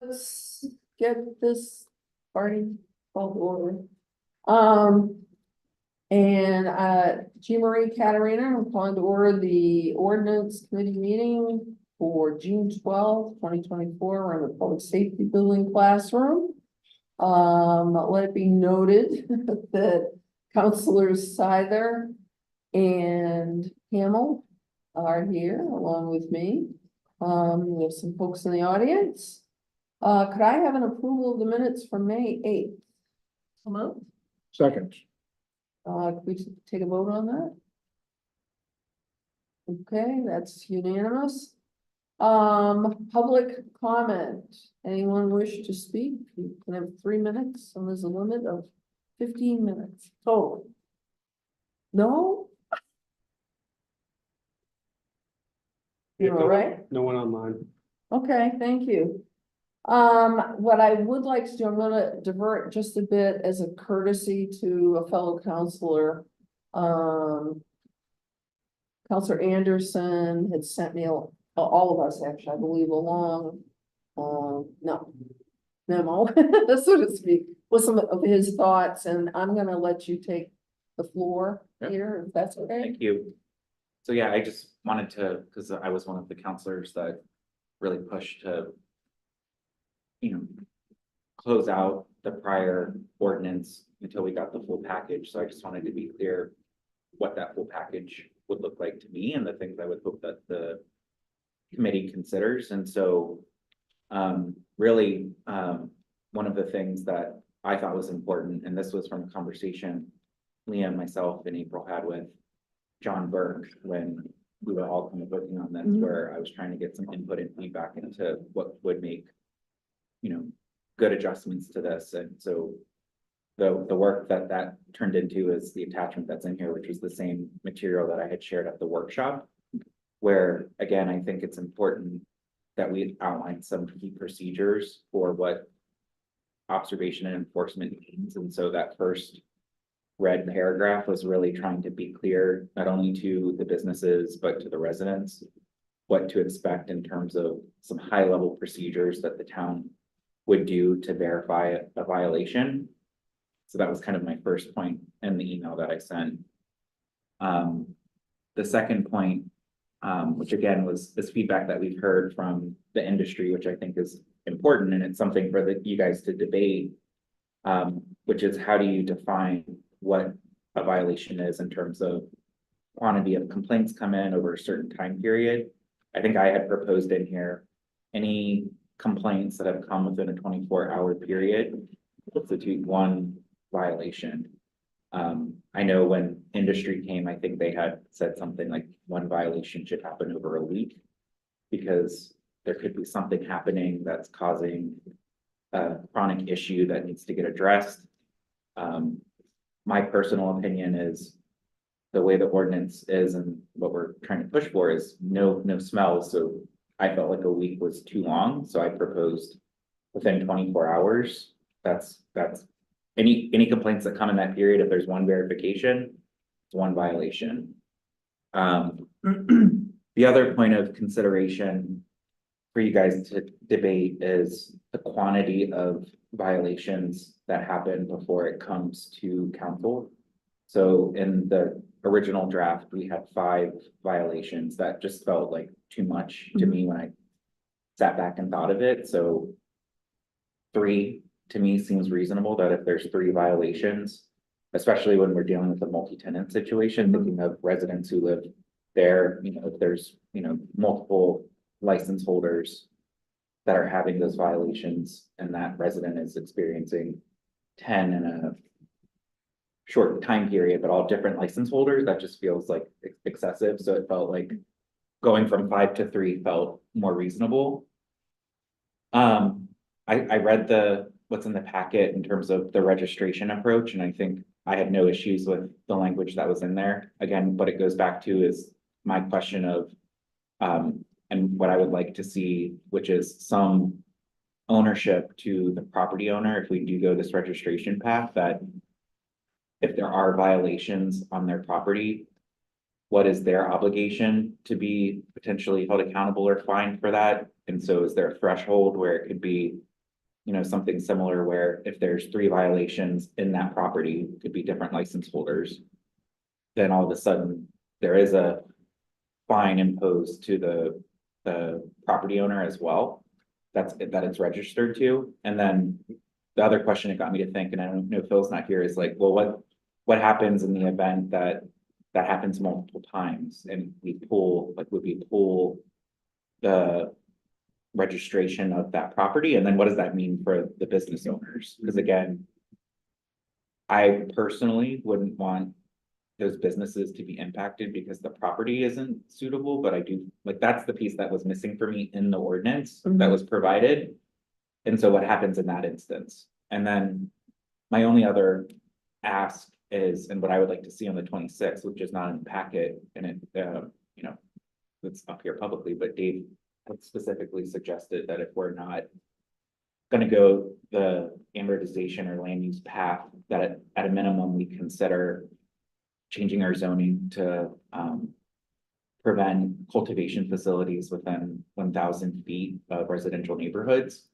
Let's get this party called order. Jean Marie Caterina, I'm calling to order the Ordinance Committee meeting for June 2024. We're in the Public Safety Building classroom. Let it be noted that Councilors Seither and Hamel are here along with me. We have some folks in the audience. Could I have an approval of the minutes from May 8th? Hello? Second. Could we take a vote on that? Okay, that's unanimous. Public comment. Anyone wish to speak? You can have 3 minutes, and there's a limit of 15 minutes total. No? You're all right? No one online. Okay, thank you. What I would like to do, I'm gonna divert just a bit as a courtesy to a fellow counselor. Counselor Anderson had sent me, all of us actually, I believe, along, memo, so to speak, with some of his thoughts, and I'm gonna let you take the floor here, if that's okay. Thank you. So yeah, I just wanted to, because I was one of the counselors that really pushed to, close out the prior ordinance until we got the full package. So I just wanted to be clear what that full package would look like to me and the things I would hope that the committee considers. And so really, one of the things that I thought was important, and this was from a conversation Liam, myself, and April had with John Burke when we were all kind of working on this, where I was trying to get some input and feedback into what would make, good adjustments to this. And so the work that turned into is the attachment that's in here, which was the same material that I had shared at the workshop, where again, I think it's important that we outline some key procedures for what observation and enforcement means. And so that first red paragraph was really trying to be clear, not only to the businesses, but to the residents, what to expect in terms of some high level procedures that the town would do to verify a violation. So that was kind of my first point in the email that I sent. The second point, which again was this feedback that we've heard from the industry, which I think is important, and it's something for you guys to debate, which is how do you define what a violation is in terms of quantity of complaints come in over a certain time period. I think I had proposed in here, any complaints that have come within a 24-hour period constitute one violation. I know when industry came, I think they had said something like one violation should happen over a week, because there could be something happening that's causing a chronic issue that needs to get addressed. My personal opinion is the way the ordinance is and what we're trying to push for is no smells. So I felt like a week was too long. So I proposed within 24 hours. That's any complaints that come in that period. If there's one verification, it's one violation. The other point of consideration for you guys to debate is the quantity of violations that happen before it comes to council. So in the original draft, we had 5 violations that just felt like too much to me when I sat back and thought of it. So 3 to me seems reasonable, that if there's 3 violations, especially when we're dealing with a multi-tenant situation, thinking of residents who live there, if there's, multiple license holders that are having those violations and that resident is experiencing 10 in a short time period, but all different license holders, that just feels like excessive. So it felt like going from 5 to 3 felt more reasonable. I read what's in the packet in terms of the registration approach, and I think I had no issues with the language that was in there. Again, what it goes back to is my question of and what I would like to see, which is some ownership to the property owner if we do go this registration path, that if there are violations on their property, what is their obligation to be potentially held accountable or fined for that? And so is there a threshold where it could be something similar where if there's 3 violations in that property, could be different license holders. Then all of a sudden, there is a fine imposed to the property owner as well. That it's registered to, and then the other question it got me to think, and I don't know if Phil's not here, is like, well, what happens in the event that happens multiple times and would we pull the registration of that property, and then what does that mean for the business owners? Because again, I personally wouldn't want those businesses to be impacted because the property isn't suitable, but I do, like, that's the piece that was missing for me in the ordinance that was provided. And so what happens in that instance? And then my only other ask is, and what I would like to see on the 26th, which is not in the packet, and it, it's up here publicly, but Dave had specifically suggested that if we're not gonna go the amortization or land use path, that at a minimum, we consider changing our zoning to prevent cultivation facilities within 1,000 feet of residential neighborhoods.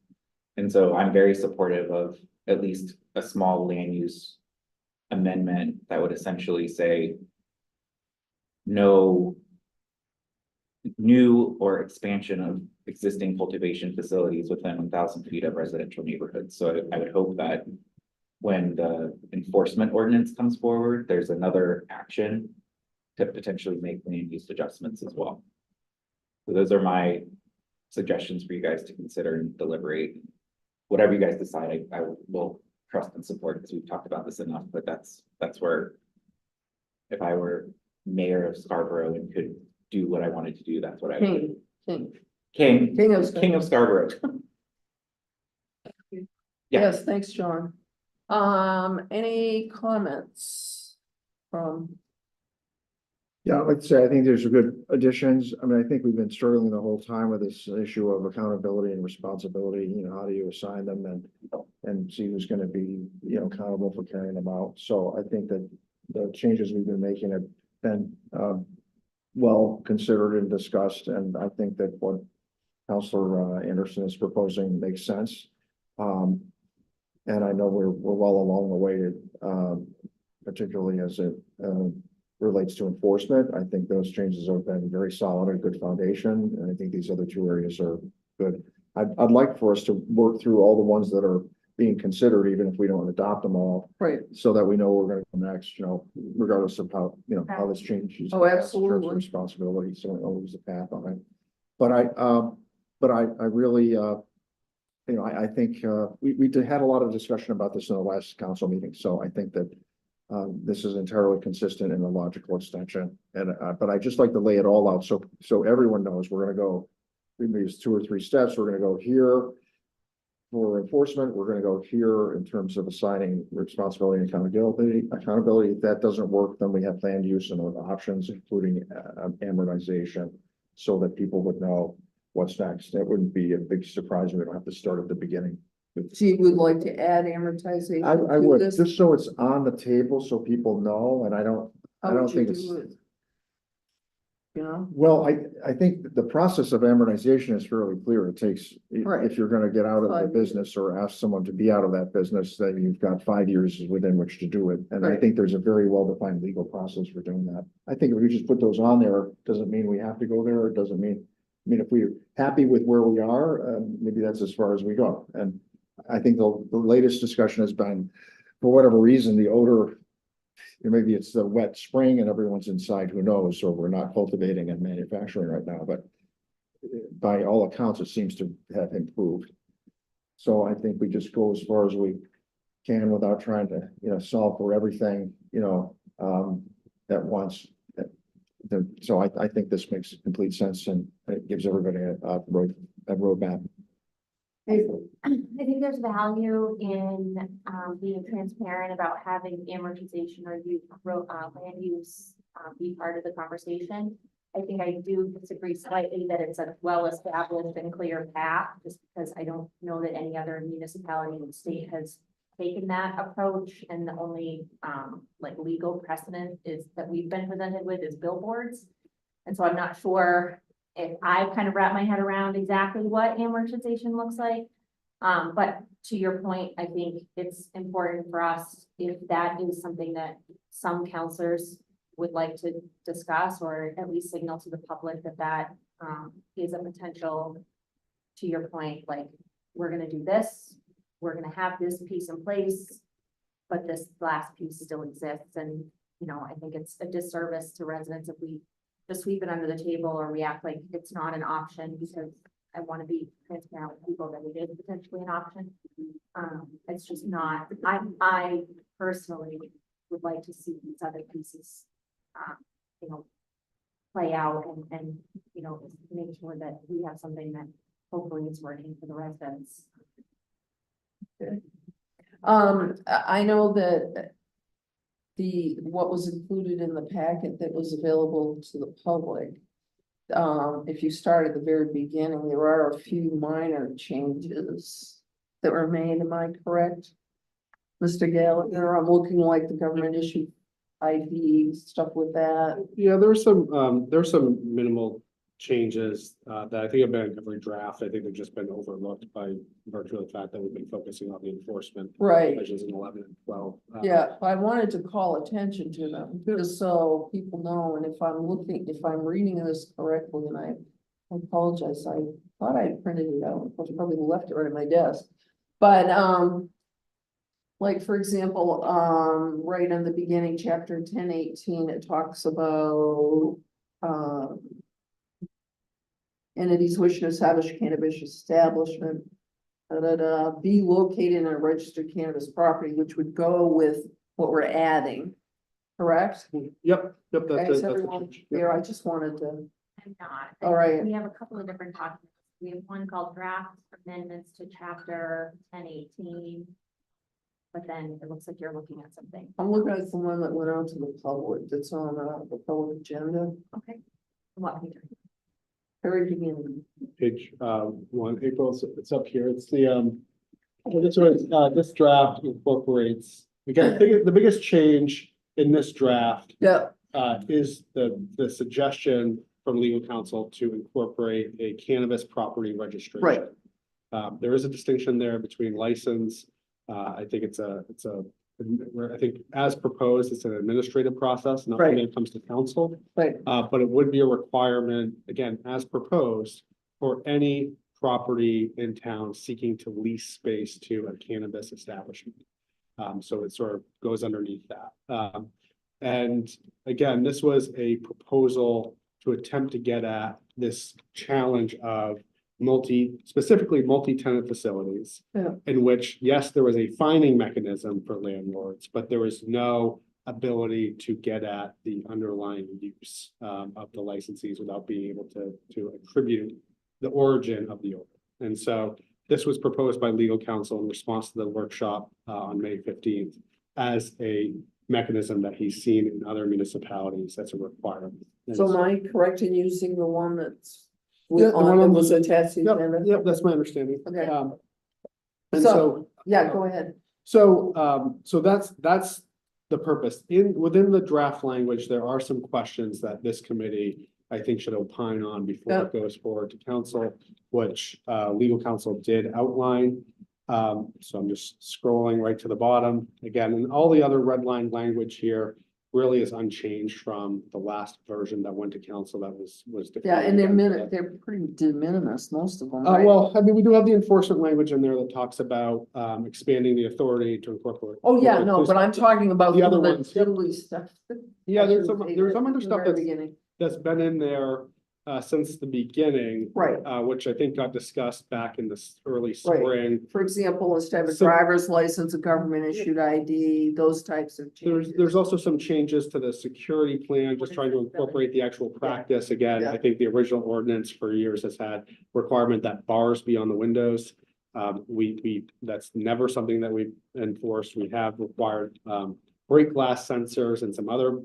And so I'm very supportive of at least a small land use amendment that would essentially say no new or expansion of existing cultivation facilities within 1,000 feet of residential neighborhoods. So I would hope that when the enforcement ordinance comes forward, there's another action to potentially make land use adjustments as well. So those are my suggestions for you guys to consider and deliberate. Whatever you guys decide, I will trust and support, because we've talked about this enough, but that's where, if I were mayor of Scarborough and could do what I wanted to do, that's what I would do. King of Scarborough. Yeah. Yes, thanks, John. Any comments from? Yeah, I'd like to say, I think there's good additions. I mean, I think we've been struggling the whole time with this issue of accountability and responsibility. How do you assign them and see who's going to be, accountable for carrying them out. So I think that the changes we've been making have been well considered and discussed. And I think that what Councilor Anderson is proposing makes sense. And I know we're well along the way, particularly as it relates to enforcement. I think those changes have been very solid and good foundation. And I think these other 2 areas are good. I'd like for us to work through all the ones that are being considered, even if we don't adopt them all. Right. So that we know where we're going to go next, regardless of how, how this changes. Oh, absolutely. Responsibility. So we know there's a path on it. But I really, I think we had a lot of discussion about this in the last council meeting. So I think that this is entirely consistent and a logical extension. And but I just like to lay it all out so everyone knows we're going to go. Maybe 2 or 3 steps. We're going to go here for enforcement. We're going to go here in terms of assigning responsibility and accountability. If that doesn't work, then we have land use and other options, including amortization, so that people would know what's next. That wouldn't be a big surprise. We don't have to start at the beginning. So you would like to add amortization? I would, just so it's on the table so people know, and I don't think it's. Well, I think the process of amortization is fairly clear. It takes, if you're gonna get out of the business or ask someone to be out of that business, then you've got 5 years within which to do it. And I think there's a very well-defined legal process for doing that. I think if we just put those on there, doesn't mean we have to go there. It doesn't mean, if we're happy with where we are, maybe that's as far as we go. And I think the latest discussion has been, for whatever reason, the odor, maybe it's the wet spring and everyone's inside, who knows, or we're not cultivating and manufacturing right now, but by all accounts, it seems to have improved. So I think we just go as far as we can without trying to, solve for everything, at once. So I think this makes complete sense, and it gives everybody a roadmap. I think there's value in being transparent about having amortization or land use be part of the conversation. I think I do disagree slightly that it's a well-established and clear path, just because I don't know that any other municipality in the state has taken that approach. And the only legal precedent is that we've been presented with is billboards. And so I'm not sure if I kind of wrap my head around exactly what amortization looks like. But to your point, I think it's important for us, if that is something that some counselors would like to discuss, or at least signal to the public that that is a potential, to your point, like, we're gonna do this, we're gonna have this piece in place, but this last piece still exists, and, you know, I think it's a disservice to residents if we just sweep it under the table, or we act like it's not an option, because I want to be transparent with people that it is potentially an option. It's just not, I personally would like to see these other pieces, you know, play out and, you know, make sure that we have something that hopefully is working for the residents. I know that what was included in the packet that was available to the public. If you start at the very beginning, there are a few minor changes that were made, am I correct? Mr. Gallagher, I'm looking like the government issued ID, stuff with that. Yeah, there's some minimal changes that I think have been in every draft. I think they've just been overlooked by virtue of the fact that we've been focusing on the enforcement. Right. Measures in 11 and 12. Yeah, I wanted to call attention to them, just so people know, and if I'm reading this correctly, and I apologize, I thought I had printed it out, I probably left it right at my desk. But, like, for example, right in the beginning, chapter 1018, it talks about, entities wishing to establish a cannabis establishment, be located in a registered cannabis property, which would go with what we're adding, correct? Yep, Okay, that's is the everyone change. here? I just wanted to, I'm not. All right. We have a couple of different documents. We have one called draft amendments to chapter 1018. But then it looks like you're looking at something. I'm looking at the one that went out to the public, that's on the public agenda, Okay. What page are you? very beginning. Page 1, April, so it's up here. It's the this draft incorporates, again, the biggest change in this draft Yeah, is the suggestion from legal counsel to incorporate a cannabis property registration. Right. There is a distinction there between license. I think I think as proposed, it's an administrative process, not when it comes to council. right, But it would be a requirement, again, as proposed, for any property in town seeking to lease space to a cannabis establishment. So it sort of goes underneath that. And again, this was a proposal to attempt to get at this challenge of specifically multi-tenant facilities. Yeah. In which, yes, there was a fining mechanism for landlords, but there was no ability to get at the underlying use of the licensees without being able to attribute the origin of the order. And so this was proposed by legal counsel in response to the workshop on May 15th as a mechanism that he's seen in other municipalities. That's a requirement. And so am I correct in using the one that's Yeah, the one that on was the- attached to the agenda? Yep, that's my understanding. Okay. And So, yeah, go ahead. So that's the purpose. Within the draft language, there are some questions that this committee, I think, should opine on before it goes forward to council, which legal counsel did outline. So I'm just scrolling right to the bottom again, and all the other red line language here really is unchanged from the last version that went to council that was. Yeah, and they're pretty de minimis, most of them, right? Well, I mean, we do have the enforcement language in there that talks about expanding the authority to incorporate. Oh, yeah, no, but I'm talking about The other the ones, yep. diddly stuff. Yeah, there's some other At stuff the very beginning. that's been in there since the beginning, Right, which I think got discussed back in the early spring. for example, instead of a So- driver's license, a government issued ID, those types of changes. There's also some changes to the security plan, just trying to incorporate the actual practice. Again, Yeah. I think the original ordinance for years has had requirement that bars be on the windows. That's never something that we've enforced. We have required break glass sensors and some other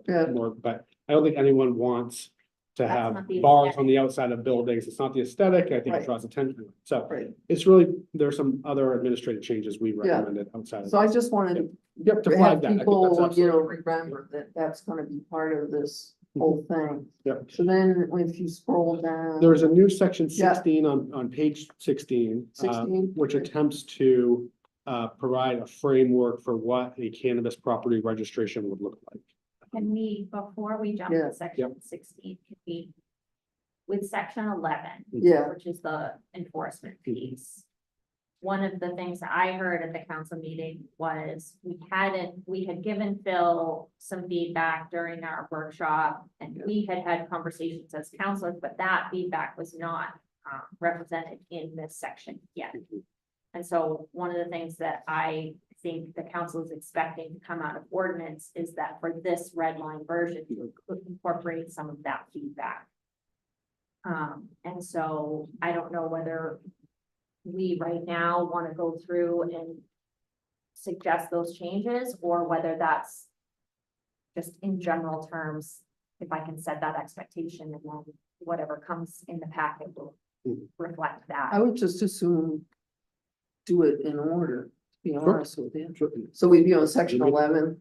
Yeah. more, but I don't think anyone wants to That's have not the bars aesthetic. on the outside of buildings. It's not the aesthetic. I think Right. it draws attention. So Right, it's really, there's some other administrative changes we Yeah. recommended outside of. so I just wanted Yep, to to flag have that. I think that's people, absolutely- remember that that's gonna be part of this whole thing. Yep. So then if you scroll down. There is a new section Yeah. 16 on page 16. 16, Which okay. attempts to provide a framework for what a cannabis property registration would look like. Can we, before we jump Yeah. to section 16, can we, with section 11, Yeah, which is the enforcement piece. One of the things that I heard at the council meeting was we had given Phil some feedback during our workshop. And we had had conversations as counselors, but that feedback was not represented in this section yet. And so one of the things that I think the council is expecting to come out of ordinance is that for this red line version, to incorporate some of that feedback. And so I don't know whether we right now want to go through and suggest those changes, or whether that's just in general terms, if I can set that expectation, and then whatever comes in the packet will reflect that. I would just assume do it in order, to be Sure. honest with you. Sure. So we'd be on section 11,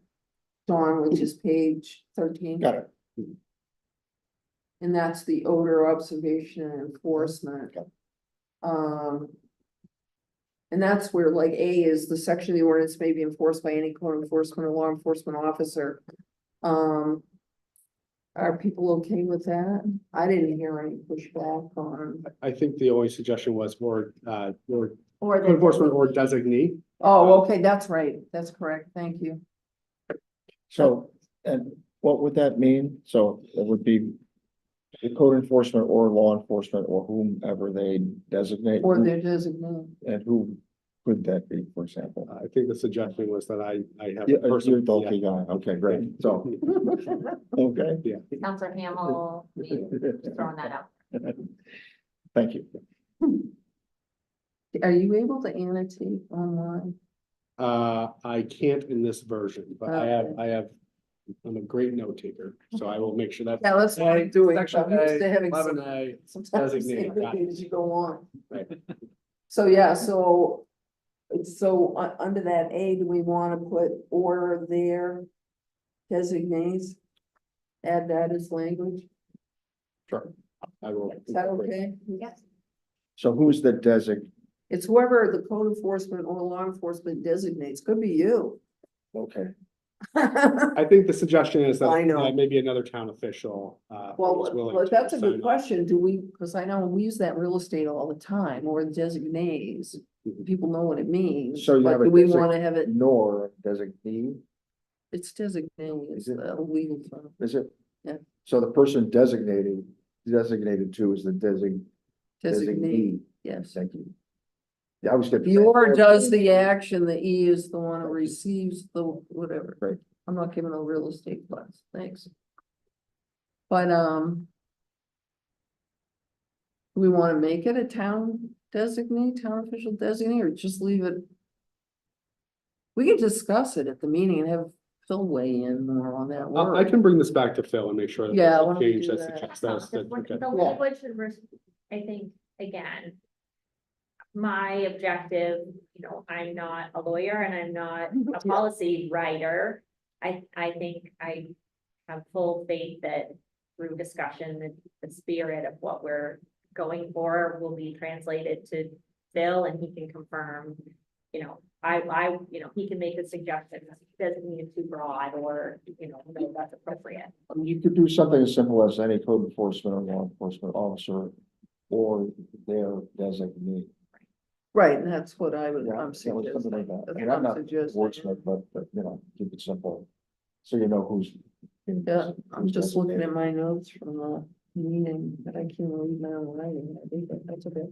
Dawn, which is page 13. Got it. And that's the odor observation and enforcement. And that's where like A is the section of the ordinance may be enforced by any code enforcement or law enforcement officer. Are people okay with that? I didn't hear any pushback on. I think the only suggestion was or Or code enforcement or designee. Oh, okay, that's right. That's correct. Thank you. So, and what would that mean? So it would be the code enforcement or law enforcement or whomever they designate. Or their designate. And who could that be, for example? I think the suggestion was that I have. Yeah, a person- you're the lucky guy. Okay, great. So, okay. Counselor Hamel, just throwing that out. Thank you. Are you able to annotate online? I can't in this version, but I'm a great note taker, so I will make sure that. Yeah, let's not do it. Section I'm used to A, having some- 11A. Sometimes you Designated, say got it. as you go on. Right. So, yeah, so under that A, do we want to put or their designates? Add that as language? Sure. I will. Is that okay? Yes. So who's the designate? It's whoever the code enforcement or law enforcement designates, could be you. Okay, I think the suggestion is that I know. maybe another town official. is willing Well, to that's a sign good off. question. Do we, because I know we use that in real estate all the time, or designates. Mhm. People know what it means, So you but have a do we design- want to have it, nor designee, it's designated, it's Is it? a legal term. is it? Yeah. So the person designated to is the Designate, designee. yes. Thank you. Yeah, I was getting. The or does the action, the E is the one who receives the whatever. Right. I'm not giving a real estate class, thanks. But, do we want to make it a town designee, town official designee, or just leave it? We could discuss it at the meeting and have Phil weigh in more on that I word. can bring this back to Phil and make sure. that Yeah, there's a why don't we change do that that? suggests those, that- okay. The language should, I think, again. My objective, I'm not a lawyer and I'm not a policy writer. I think I have full faith that through discussion, the spirit of what we're going for will be translated to Phil, and he can confirm, he can make a suggestion, doesn't mean it's too broad, or, no, that's appropriate. You could do something as simple as any code enforcement or law enforcement officer or their designee. Right, and that's what I'm Yeah, that was something like suggesting. that. That's I mean, what I'm not suggesting. wordsmith, but keep it simple. So you know who's. Yeah, I'm who's just looking at designated. my notes from the meeting that I can't read my own writing. I think that's okay.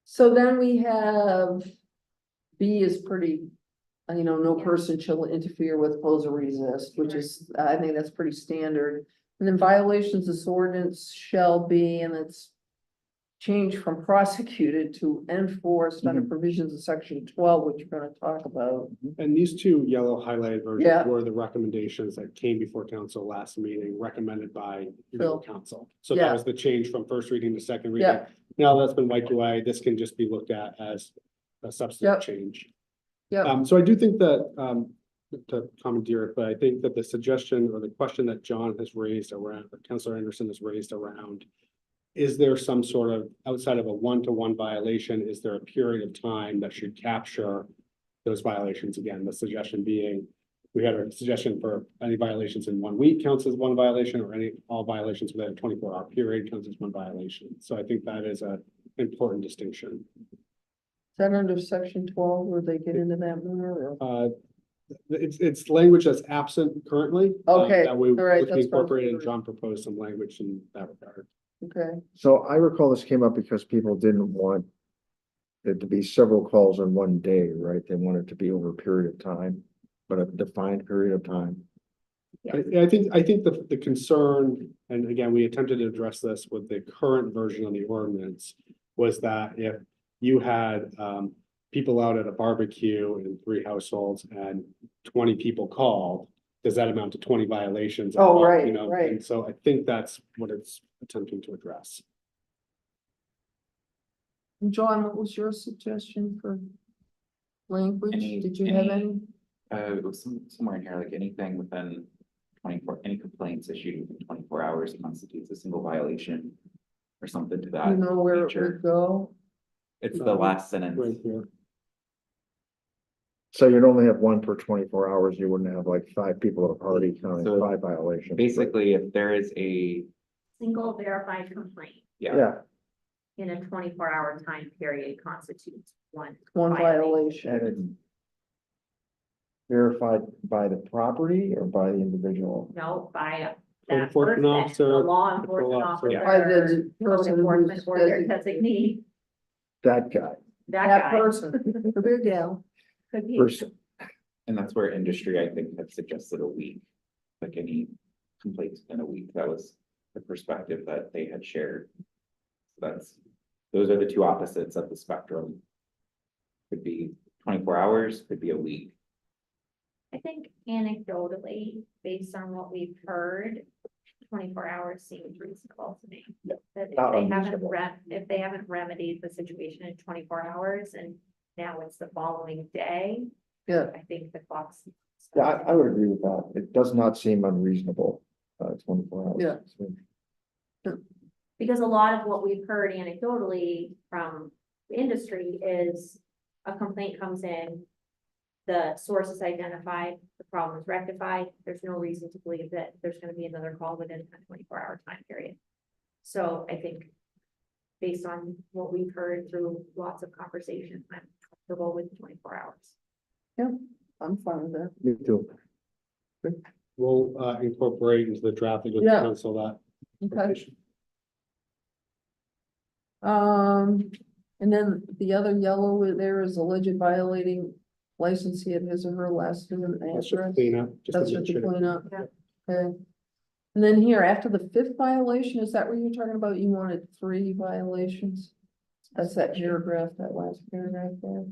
So then we have B is pretty, no Yeah. person shall interfere with, oppose, or resist, which Right. is, I think that's pretty standard. And then violations of this ordinance shall be, and it's changed from prosecuted to enforced under provisions of section 12, which you're gonna talk about. And these two yellow highlighted versions Yeah. were the recommendations that came before council last meeting, recommended by Phil. council. So Yeah. that was the change from first reading to second reading. Yeah. Now that's been wiped away. This can just be looked at as a substantive Yep. change. Yep. So I do think that, to commandeer it, but I think that the suggestion or the question that John has raised around, or Councilor Anderson has raised around, is there some sort of, outside of a one-to-one violation, is there a period of time that should capture those violations? Again, the suggestion being, we had a suggestion for any violations in 1 week counts as one violation, or all violations within a 24-hour period counts as one violation. So I think that is an important distinction. Is that under section 12 where they get into that more? Or? It's language that's absent currently. Okay, That we all right, looked that's incorporated, and fine. John proposed some language in that regard. Okay, So I recall this came up because people didn't want it to be several calls in one day, right? They want it to be over a period of time, but a defined period of time. I think the concern, and again, we attempted to address this with the current version of the ordinance, was that if you had people out at a barbecue in 3 households and 20 people called, does that amount to 20 violations? Oh, right, You know, right. and so I think that's what it's attempting to address. and John, what was your suggestion for language? Any- Did you have any? It was somewhere in here, like anything within 24, any complaints issued within 24 hours constitutes a single violation or something to that You know where it nature. would go? It's the last sentence. Right here. So you'd only have one per 24 hours. You wouldn't have like 5 people at a party counting So 5 violations. Basically, if there is a, Single verified complaint Yeah, in a 24-hour time period constitutes one. One violation. and it's verified by the property or by the individual? No, by Code that enforcement person, officer, the law patrol enforcement officer. officer. By the Code person enforcement who's or their designated. designee, That guy, that That guy person, the big gal. could be. person. and that's where industry, I think, had suggested a week. Like any complaints within a week, that was the perspective that they had shared. Those are the two opposites of the spectrum. Could be 24 hours, could be a week. I think anecdotally, based on what we've heard, 24 hours seems reasonable to me. That if Not they haven't unreasonable. if they haven't remedied the situation in 24 hours and now it's the following day, Yeah, I think the clock's. Yeah, I would agree with that. It does not seem unreasonable. 24 hours. Yeah. Because a lot of what we've heard anecdotally from the industry is a complaint comes in, the source is identified, the problem is rectified, there's no reason to believe that there's gonna be another call within a 24-hour time period. So I think based on what we've heard through lots of conversations, I'm comfortable with 24 hours. I'm fine with that. Me too. We'll incorporate into the draft with Yeah. council that. Okay. And then the other yellow there is alleged violating licensee at his or her last name and That's just address. clean up. just That's just to administrative. clean up. Yeah. Okay. And then here, after the 5th violation, is that what you're talking about? You wanted 3 violations? That's that paragraph, that last paragraph there.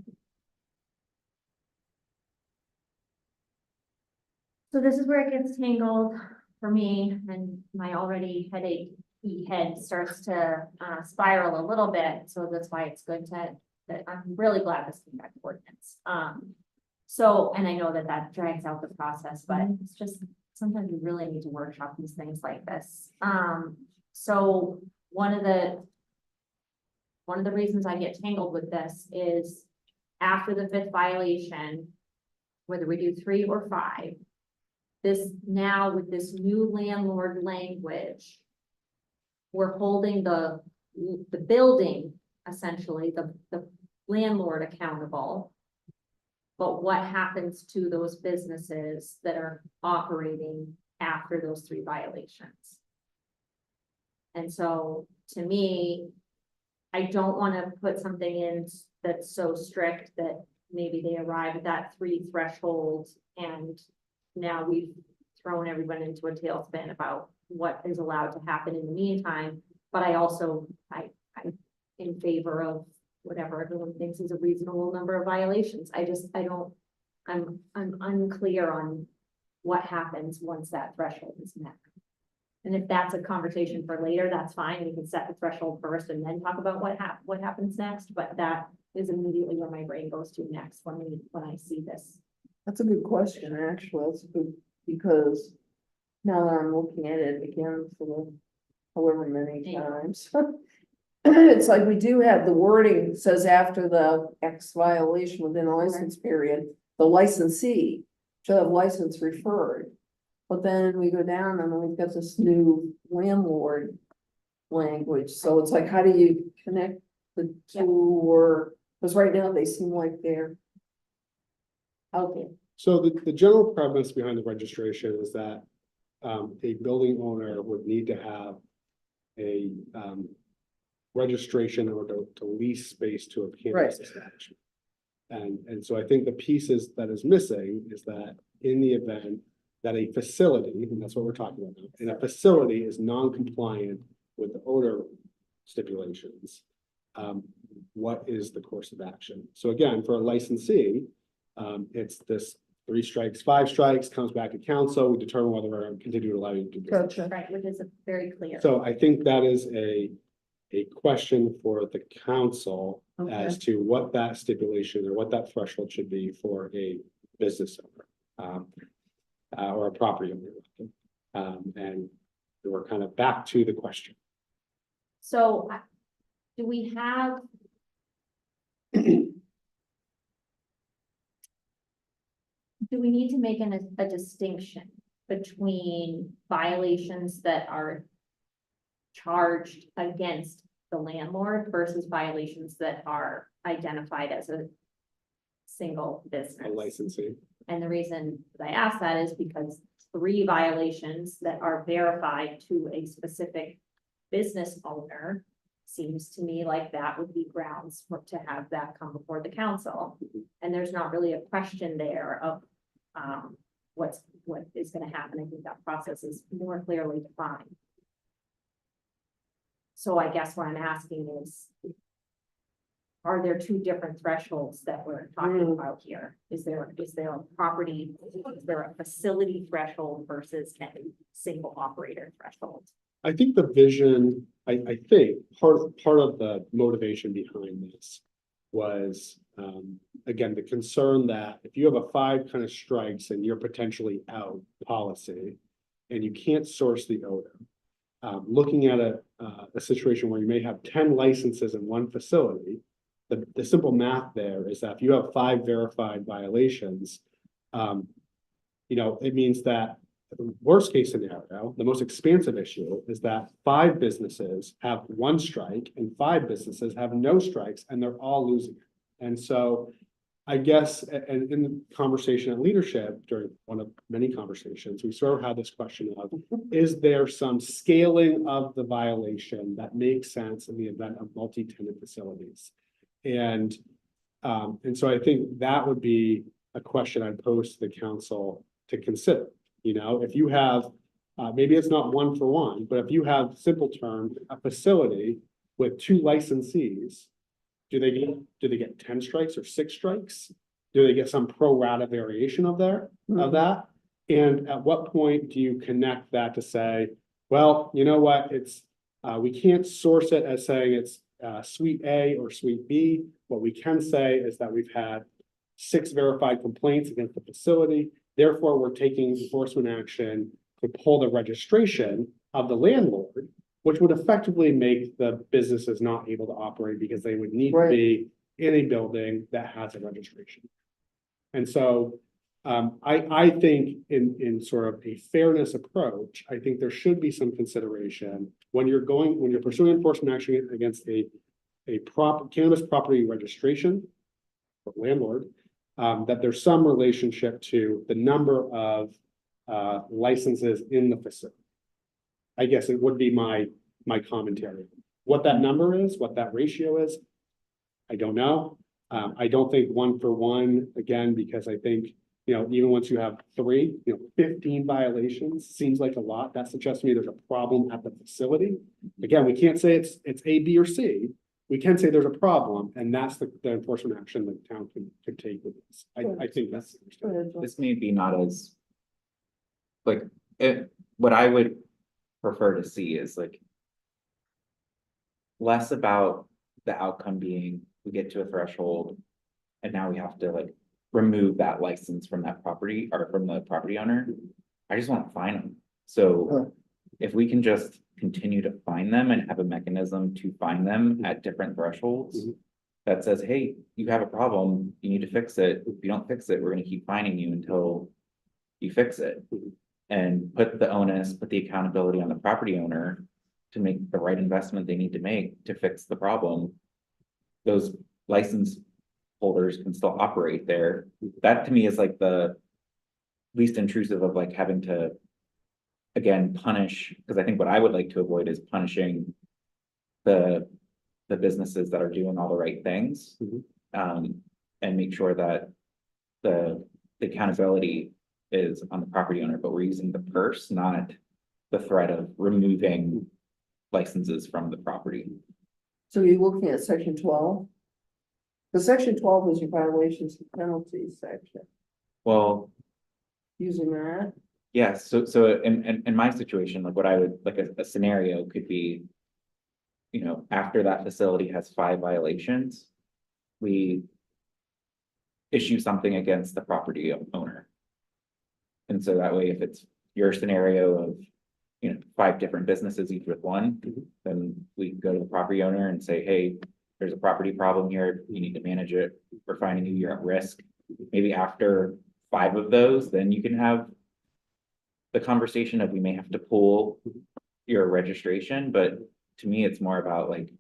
So this is where it gets tangled for me, and my already headache head starts to spiral a little bit, so that's why it's good that I'm really glad this came back to ordinance. So, and I know that drags out the process, but it's just, sometimes we really need to workshop these things like this. So one of the reasons I get tangled with this is after the 5th violation, whether we do 3 or 5, this now with this new landlord language, we're holding the building, essentially, the landlord accountable. But what happens to those businesses that are operating after those 3 violations? And so, to me, I don't want to put something in that's so strict that maybe they arrive at that 3 threshold and now we've thrown everyone into a tailspin about what is allowed to happen in the meantime. But I also, I'm in favor of whatever everyone thinks is a reasonable number of violations. I'm unclear on what happens once that threshold is met. And if that's a conversation for later, that's fine. We can set the threshold first and then talk about what happens next. But that is immediately where my brain goes to next when I see this That's a good question, actually. That's a good, because now that I'm looking at it again for the however many times. It's like we do have the wording says after the X violation within a license period, the licensee shall have license referred. But then we go down and then we've got this new landlord language. So it's like, how do you connect the two? Or, because right now they seem like they're okay. So the general premise behind the registration is that a building owner would need to have a registration in order to lease space to a cannabis Right. establishment. And so I think the pieces that is missing is that in the event that a facility, and that's what we're talking about now, and a facility is non-compliant with the odor stipulations, what is the course of action? So again, for a licensee, it's this 3 strikes, 5 strikes, comes back to council, we determine whether we're going to continue to allow you to do business. Gotcha. Right, which is very clear. So I think that is a question for the council Okay. as to what that stipulation or what that threshold should be for a business owner. Or a property owner. And we're kind of back to the question. So do we have? Do we need to make a distinction between violations that are charged against the landlord versus violations that are identified as a single business? A licensee. And the reason that I ask that is because 3 violations that are verified to a specific business owner seems to me like that would be grounds to have that come before the council. And there's not really a question there of what is going to happen. I think that process is more clearly defined. So I guess what I'm asking is, are there 2 different thresholds that we're talking about here? Is there a property, is there a facility threshold versus a single operator threshold? I think the vision, I think part of the motivation behind this was, again, the concern that if you have a 5 kind of strikes and you're potentially out policy and you can't source the odor, looking at a situation where you may have 10 licenses in one facility, the simple math there is that if you have 5 verified violations, it means that the worst case scenario, the most expansive issue is that 5 businesses have 1 strike and 5 businesses have no strikes and they're all losing it. And so I guess, and in the conversation at leadership, during one of many conversations, we sort of had this question of, is there some scaling of the violation that makes sense in the event of multi-tenant facilities? And so I think that would be a question I'd pose to the council to consider. If you have, maybe it's not 1 for 1, but if you have, simple term, a facility with 2 licensees, do they get 10 strikes or 6 strikes? Do they get some pro rata variation of that? And at what point do you connect that to say, well, you know what, it's we can't source it as saying it's suite A or suite B. What we can say is that we've had 6 verified complaints against the facility. Therefore, we're taking enforcement action to pull the registration of the landlord, which would effectively make the businesses not able to operate because they would need to be in a building that has a registration. And so I think in sort of a fairness approach, I think there should be some consideration when you're pursuing enforcement action against a cannabis property registration or landlord, that there's some relationship to the number of licenses in the facility. I guess it would be my commentary. What that number is, what that ratio is, I don't know. I don't think 1 for 1, again, because I think, even once you have 3, 15 violations seems like a lot. That suggests to me there's a problem at the facility. Again, we can't say it's A, B, or C. We can say there's a problem, and that's the enforcement action the town could take with this. I think that's This may be not as, what I would prefer to see is less about the outcome being, we get to a threshold and now we have to remove that license from that property or from the property owner, I just want to fine them. So if we can just continue to fine them and have a mechanism to fine them at different thresholds that says, hey, you have a problem, you need to fix it. If you don't fix it, we're gonna keep fining you until you fix it. And put the onus, put the accountability on the property owner to make the right investment they need to make to fix the problem. Those license holders can still operate there. That to me is like the least intrusive of like having to, again, punish, because I think what I would like to avoid is punishing the businesses that are doing all the right things. And make sure that the accountability is on the property owner, but we're using the purse, not the threat of removing licenses from the property. So you're looking at section 12? The section 12 is your violations and penalties section. Well, Using that, yes, so in my situation, like what I would, like a scenario could be, you know, after that facility has 5 violations, we issue something against the property owner. And so that way, if it's your scenario of, you know, 5 different businesses, each with one, then we can go to the property owner and say, hey, there's a property problem here, you need to manage it, we're finding you, you're at risk. Maybe after 5 of those, then you can have the conversation of we may have to pull your registration, but to me, it's more about like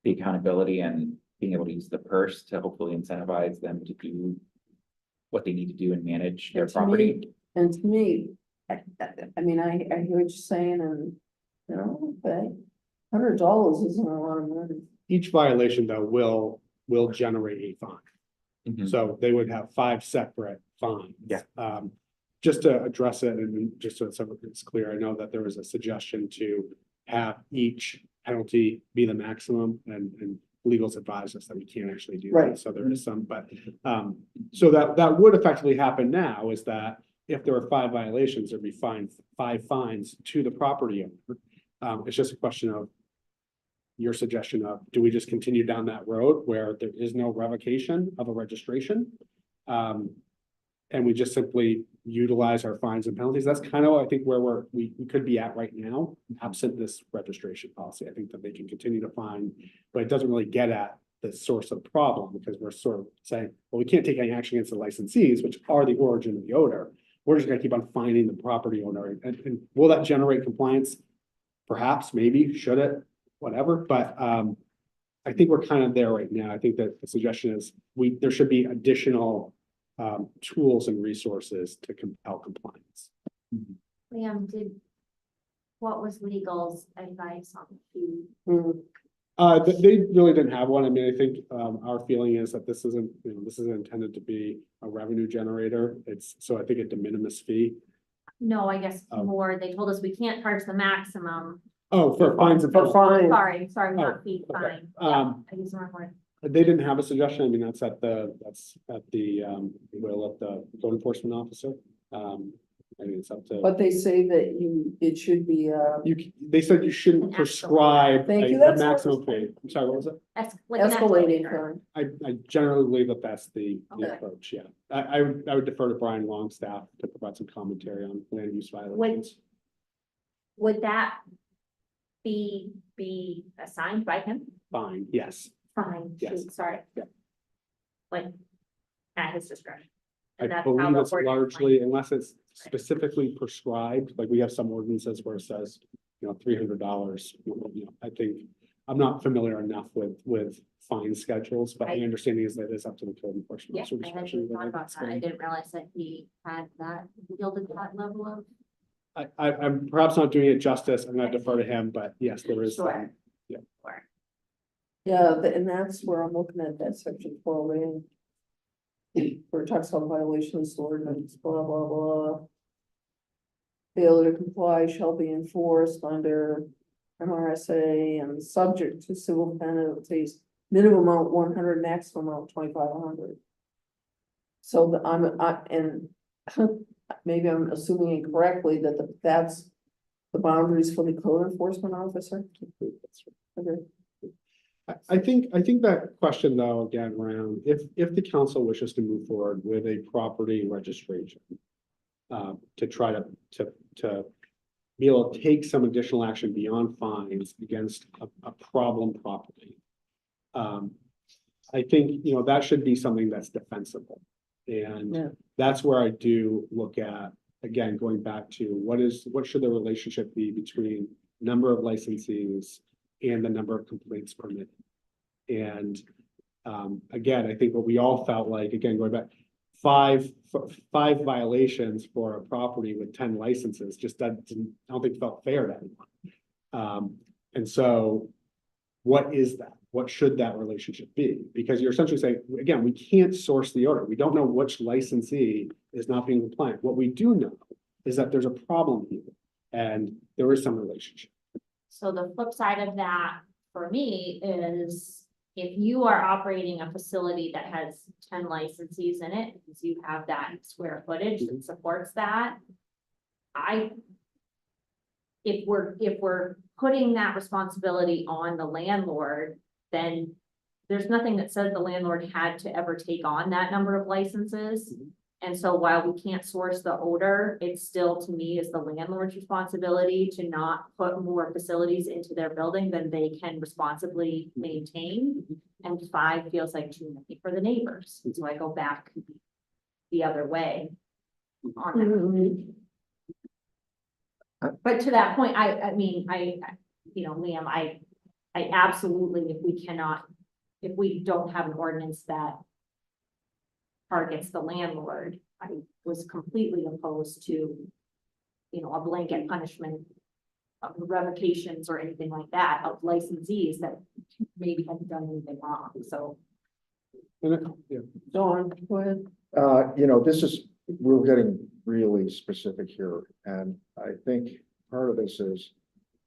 the accountability and being able to use the purse to hopefully incentivize them to do what they need to do and manage their property. and to me, I mean, I hear what you're saying, and, you know, okay, $100 isn't a lot of money. Each violation though will generate a fine. Mhm. So they would have 5 separate fines. Yeah. Just to address it and just so it's clear, I know that there was a suggestion to have each penalty be the maximum and legal's advised us that we can't actually do that. Right. So there is some, but so that would effectively happen now is that if there were 5 violations, there'd be 5 fines to the property owner. It's just a question of your suggestion of, do we just continue down that road where there is no revocation of a registration? And we just simply utilize our fines and penalties. That's kind of, I think, where we could be at right now, absent this registration policy. I think that they can continue to fine, but it doesn't really get at the source of the problem because we're sort of saying, well, we can't take any action against the licensees, which are the origin of the odor. We're just gonna keep on fining the property owner. And will that generate compliance? Perhaps, maybe, should it, whatever, but I think we're kind of there right now. I think that the suggestion is there should be additional tools and resources to compel compliance. Liam, what was legal's advice on the fee? They really didn't have one. I mean, I think our feeling is that this isn't intended to be a revenue generator. So I think a de minimis fee. No, I guess more, they told us we can't charge the maximum. Oh, for fines and For penalties. fine, Sorry, Oh, not fee, okay. fine. Yeah, I used the wrong word. They didn't have a suggestion. I mean, that's at the will of the code enforcement officer. I mean, it's up to. but they say that it should be, They said you shouldn't An prescribe Thank you, a that's maximum what- fee. I'm sorry, what was it? That's like an escalating escalator. fine. I generally believe that that's the Okay. approach, yeah. I would defer to Brian Longstaff to provide some commentary on land use violations. Would that be assigned by him? Fine, yes. Fine, Yes. shoot, sorry. Yeah. Like, at his discretion. I And that's how believe the it's ordinance largely, unless it's specifically prescribed, like we have some ordinances where it says, $300. I think, I'm not familiar enough with fine schedules, but my Right. understanding is that it's up to the code enforcement. Yeah, officer I hadn't discretion even thought whether about it's that. I fine. didn't realize that he had that, yielded that level of. I'm perhaps not doing it justice. I'm gonna defer to him, but yes, there is. Sure. Yeah. Sure. Yeah, and that's where I'm looking at that section 12A. Where it talks about violations, ordinance, blah, blah, blah. Failure to comply shall be enforced under MRSA and subject to civil penalties, minimum amount 100, maximum amount 2,500. So and maybe I'm assuming incorrectly that that's the boundaries for the code enforcement officer. Okay. I think that question though, again, around if the council wishes to move forward with a property registration. To try to be able to take some additional action beyond fines against a problem property. I think, that should be something that's defensible. And Yeah. that's where I do look at, again, going back to what should the relationship be between number of licensees and the number of complaints permitted. And again, I think what we all felt like, again, going back, five violations for a property with 10 licenses just I don't think felt fair to anyone. And so what is that? What should that relationship be? Because you're essentially saying, again, we can't source the order. We don't know which licensee is not being compliant. What we do know is that there's a problem here and there is some relationship. So the flip side of that for me is if you are operating a facility that has 10 licensees in it, because you have that square footage that supports that. If we're putting that responsibility on the landlord, then there's nothing that says the landlord had to ever take on that number of licenses. And so while we can't source the odor, it's still, to me, is the landlord's responsibility to not put more facilities into their building than they can responsibly maintain. And 5 feels like too many for the neighbors. And so I go back the other way on that. But to that point, I mean, Liam, I absolutely, if we don't have an ordinance that targets the landlord, I was completely opposed to, a blanket punishment of revocations or anything like that of licensees that maybe haven't done anything wrong, so. Dawn, go ahead. We're getting really specific here, and I think part of this is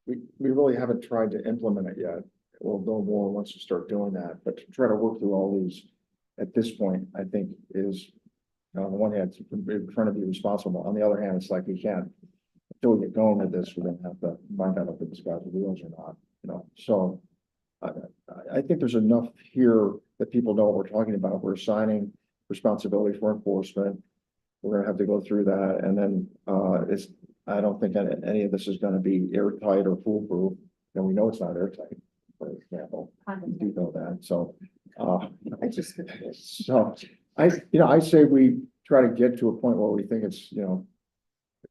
we really haven't tried to implement it yet. We'll know more once we start doing that, but to try to work through all these at this point, I think is, on the one hand, trying to be responsible. On the other hand, it's like we can't, until we get going with this, we're gonna have to find out if it's got the wheels or not, So I think there's enough here that people know what we're talking about. We're assigning responsibility for enforcement. We're gonna have to go through that, and then I don't think any of this is gonna be airtight or foolproof, and we know it's not airtight, for example. We do know that, so. I say we try to get to a point where we think it's,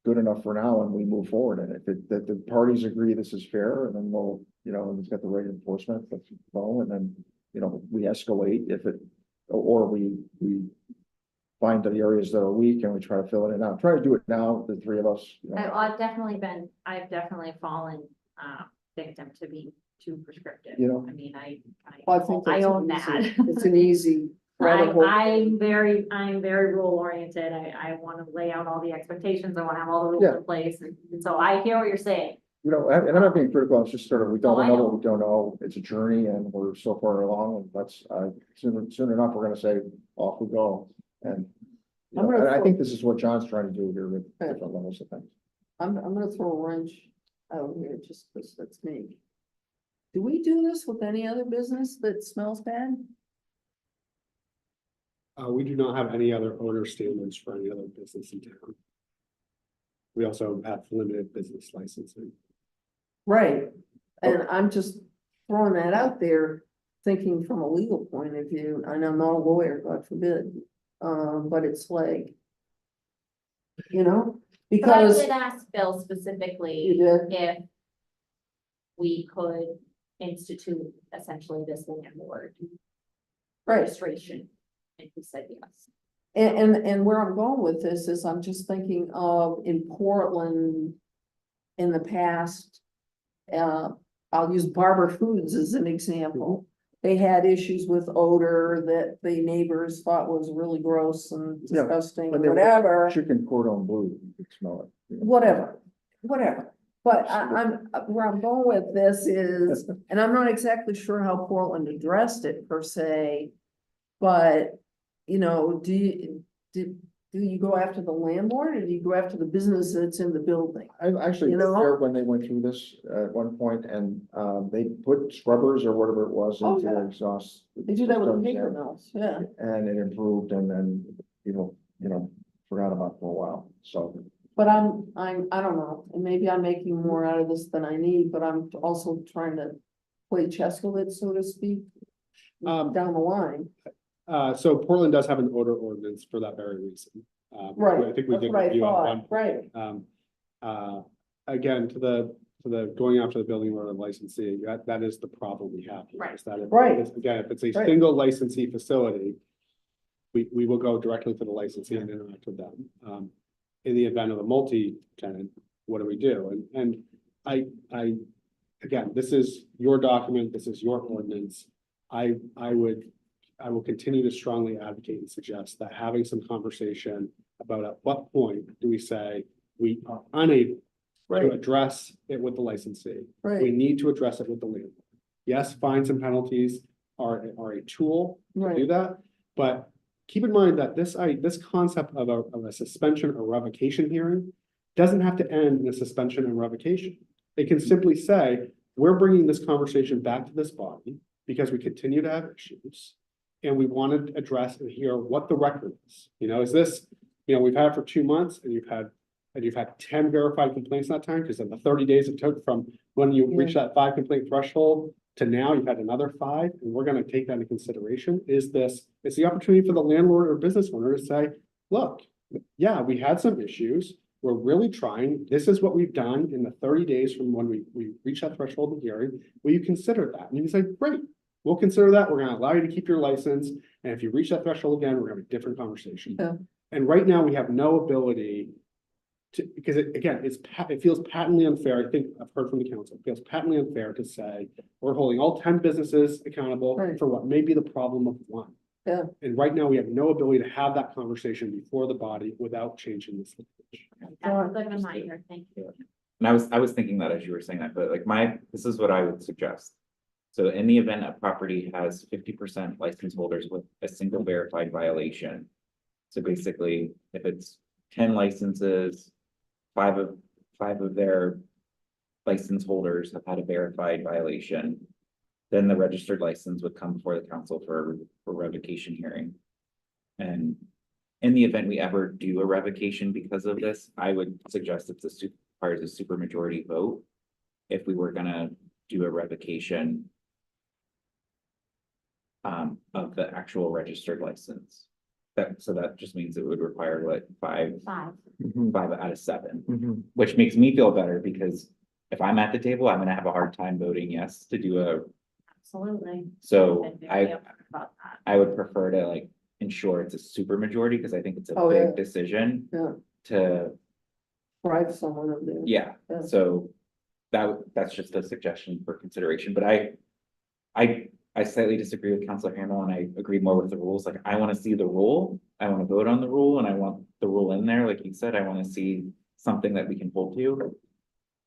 good enough for now, and we move forward. And if the parties agree this is fair, and then we'll, it's got the right enforcement, let's go, and then, we escalate if it, or we find the areas that are weak and we try to fill it in. Now, try to do it now, the three of us. I've definitely fallen victim to being too prescriptive. I mean, I think I that's own easy. that. It's an easy. rabbit hole. I'm very rule oriented. I want to lay out all the expectations. I want to have all the rules in place. And so I hear what you're saying. And I'm not being critical, it's just sort of, we don't Oh, I know know. what we don't know. It's a journey and we're so far along, and let's, soon enough, we're gonna say, off we go. And, and I think this is what John's trying to do here with different levels of things. I'm gonna throw a wrench out here just because that's me. Do we do this with any other business that smells bad? We do not have any other odor standards for any other business in town. We also have limited business licensing. Right, and I'm just throwing that out there, thinking from a legal point of view, and I'm not a lawyer, God forbid. But it's like, But I because did ask Bill specifically you did, if we could institute essentially this landlord right, registration. And he said yes. and where I'm going with this is I'm just thinking of in Portland. In the past, I'll use Barber Foods as an example. They had issues with odor that the neighbors thought was really gross and Yeah, disgusting, when they were whatever, Chicken cordon bleu, you could smell it. whatever. But I'm, where I'm going with this is, and I'm not exactly sure how Portland addressed it per se. But, do you go after the landlord or do you go after the business that's in the building? I actually You was know? there when they went through this at one point, and they put scrubbers or whatever it was Oh, into yeah. their exhaust. They do that with the systems, paper and- mills, yeah. And it improved, and then people, forgot about it for a while, so. But I don't know, and maybe I'm making more out of this than I need, but I'm also trying to play chess with it, so to speak. Down the line. So Portland does have an odor ordinance for that very reason. Right, I think we that's did what I review at one thought, right. Again, to the going after the building owner licensee, that is the problem we have here. Right. Is that if- Right. Again, if it's a Right. single licensee facility, we will go directly to the licensee and interact with them. In the event of a multi-tenant, what do we do? And again, this is your document, this is your ordinance. I will continue to strongly advocate and suggest that having some conversation about at what point do we say we are unable to Right, address it with the licensee. We right, need to address it with the landlord. Yes, fines and penalties are a tool to do right, that, but keep in mind that this concept of a suspension or revocation hearing doesn't have to end in a suspension and revocation. It can simply say, we're bringing this conversation back to this body because we continue to have issues. And we want to address and hear what the record is. Is this, we've had it for 2 months and you've had 10 verified complaints in that time, because in the 30 days it took from when you reach that 5 complaint threshold to now you've had another 5, and we're going to take that into consideration. It's the opportunity for the landlord or business owner to say, look, yeah, we had some issues. We're really trying. This is what we've done in the 30 days from when we reached that threshold of hearing. Will you consider that? And you can say, great, we'll consider that. We're going to allow you to keep your license. And if you reach that threshold again, we're going to have a different conversation. Yeah. And right now we have no ability to, because it feels patently unfair. I think I've heard from the council, it feels patently unfair to say we're holding all 10 businesses accountable Right. for what may be the problem of one. Yeah. And right now we have no ability to have that conversation before the body without changing this language. That's a good reminder, thank you. And I was thinking that as you were saying that, but like this is what I would suggest. So in the event a property has 50% license holders with a single verified violation. So basically, if it's 10 licenses, five of their license holders have had a verified violation, then the registered license would come before the council for revocation hearing. And in the event we ever do a revocation because of this, I would suggest it's requires a supermajority vote. If we were gonna do a revocation of the actual registered license. So that just means it would require what, 5 out of 7, which makes me feel better, because if I'm at the table, I'm gonna have a hard time voting yes to do a. Absolutely. So Been very upfront about that. I would prefer to like ensure it's a super majority, because I think it's a Oh, yeah. big decision Yeah. to, Drive someone up there. yeah, Yeah. so that's just a suggestion for consideration, but I slightly disagree with Councilor Hamel, and I agree more with the rules. Like, I want to see the rule, I want to vote on the rule, and I want the rule in there, like you said, I want to see something that we can hold to.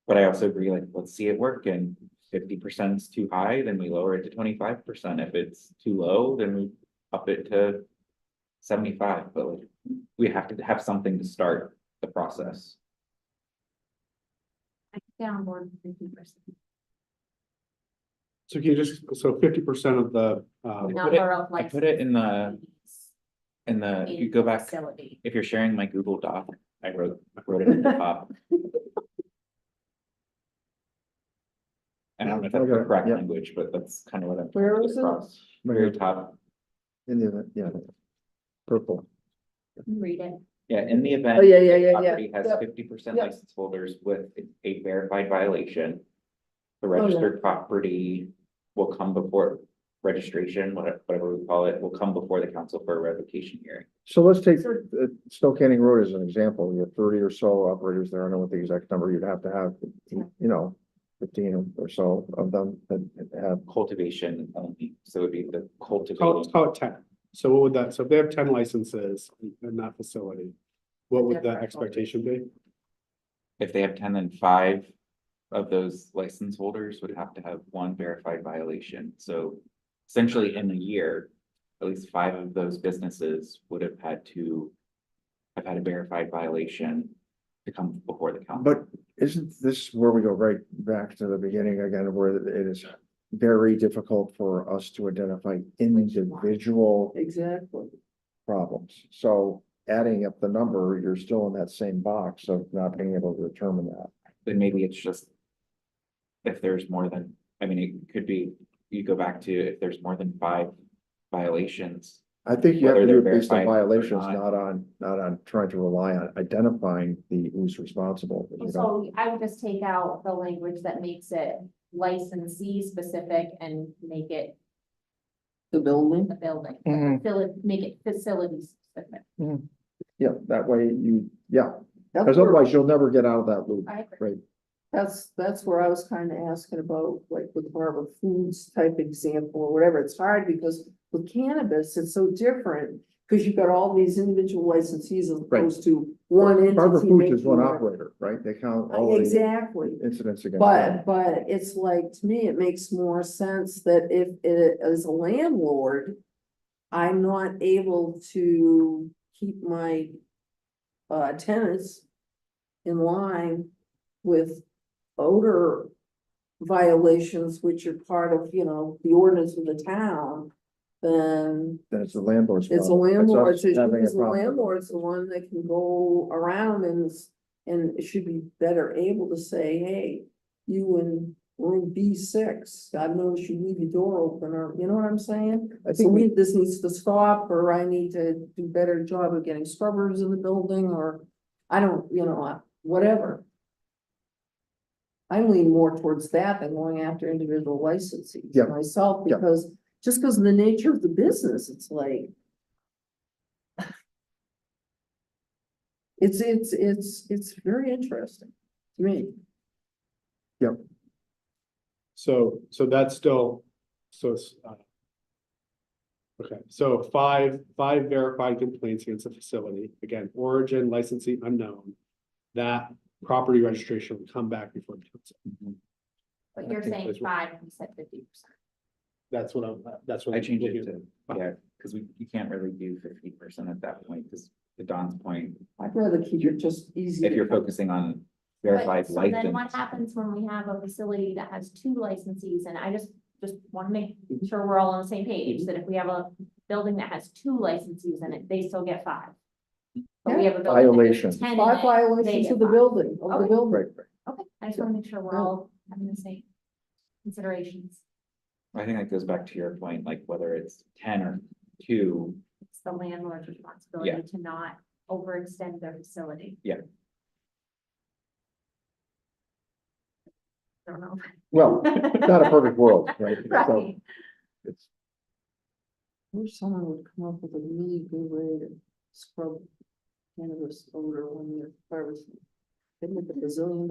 But I also agree, like, let's see it work, and 50% is too high, then we lower it to 25%. If it's too low, then we up it to 75, but like, we have to have something to start the process. I can get on board with 50%. So can you so 50% of the, Number of I put it in the, licenses if you go back, facility. if you're sharing my Google Doc, I wrote it at the top. And I don't know if that's the Okay, correct yeah. language, but that's kind of what I'm. Where is it? across. Very top, In the event, yeah, purple. Read it. yeah, in the event. Oh, yeah, the yeah. Property has Yep. 50% Yep. license holders with a verified violation. The Oh, yeah. registered property will come before registration, whatever we call it, will come before the council for a revocation hearing. So let's take Snow Canning Road as an example. You have 30 or so operators there. I don't know what the exact number you'd have to have, 15 or so of them that have. Cultivation only, so it would be the cultivating. call it 10. So what would that, so if they have 10 licenses in that facility, what would the expectation be? If they have 10, then 5 of those license holders would have to have 1 verified violation. So essentially in a year, at least 5 of those businesses would have had to have had a verified violation to come before the council. But isn't this where we go right back to the beginning again, where it is very difficult for us to identify individual Exactly. problems? So adding up the number, you're still in that same box of not being able to determine that. Then maybe it's just. If there's more than, I mean, it could be, you go back to if there's more than 5 violations. I think you have to Whether do it they're based on verified or violations, not. not on trying to rely on identifying who's responsible. You know? So I would just take out the language that makes it licensee specific and make it The building. the building, Mhm. make it facility specific. Yeah, that way yeah, That's because where, otherwise you'll never get out of that loop, I agree. right? that's where I was kind of asking about, like with Harbor Foods type example or whatever. It's hard because with cannabis, it's so different. Because you've got all these individual licensees as Right. opposed to one entity. Harbor Foods is making one the- operator, right? They count all the Exactly. incidents against them. But it's like, to me, it makes more sense that if it as a landlord, I'm not able to keep my tenants in line with odor violations, which are part of, the ordinance of the town, then Then it's the landlord's. it's a fault. That's us landlord's issue, having a because the problem. landlord's the one that can go around and it should be better able to say, hey, you in room B6, I've noticed you leave your door open, or, you know what I'm saying? I So think this needs to stop, or I need to do better job of getting scrubbers in the building, or I don't, whatever. I lean more towards that than going after individual licensees Yeah. myself, Yeah. because just because of the nature of the business, it's like. It's very interesting to me. So that's still, okay, so five verified complaints against the facility, again, origin, licensee unknown. That property registration will come back before the council. But you're I think saying that's 5 and you said 50%. That's what I I'm changed it looking to, at. yeah, because you can't really do 15% at that point, because to Don's point, I'd rather keep it just easy. if you're focusing on verified So then what license. happens when we have a facility that has 2 licensees, and I just want to make sure we're all on the same page, that if we have a building that has 2 licensees in it, they still get 5. But we have a building that has Violations. 10 in 5 it, violations they of get the 5. building, of the Okay. building. Right, Okay, I just want to make sure we're all having the same considerations. I think that goes back to your point, like whether it's 10 or 2, It's the landlord's responsibility to not overextend their facility. Yeah. I don't know. well, not a perfect world, right? So Right. it's, I wish someone would come up with a really good way to scrub cannabis odor when you're harvesting. They'd make $1 bazillion.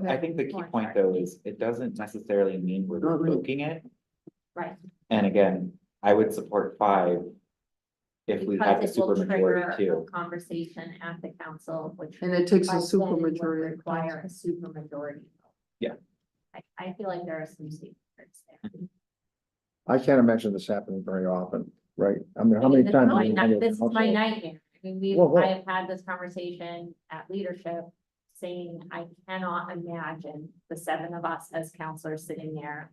I think the key point though is it doesn't necessarily mean we're Not really. revoking it. Right. And again, I would support 5 if we had the Because it will super trigger majority a too. conversation at the council, which. And it takes by a then super would majority. Require a super majority. Yeah. I feel like there are some secrets there. I can't imagine this happening very often, right? I mean, how many times? No, have you handled This is my household? nightmare. I mean, Whoa, whoa. I have had this conversation at leadership saying, I cannot imagine the 7 of us as counselors sitting there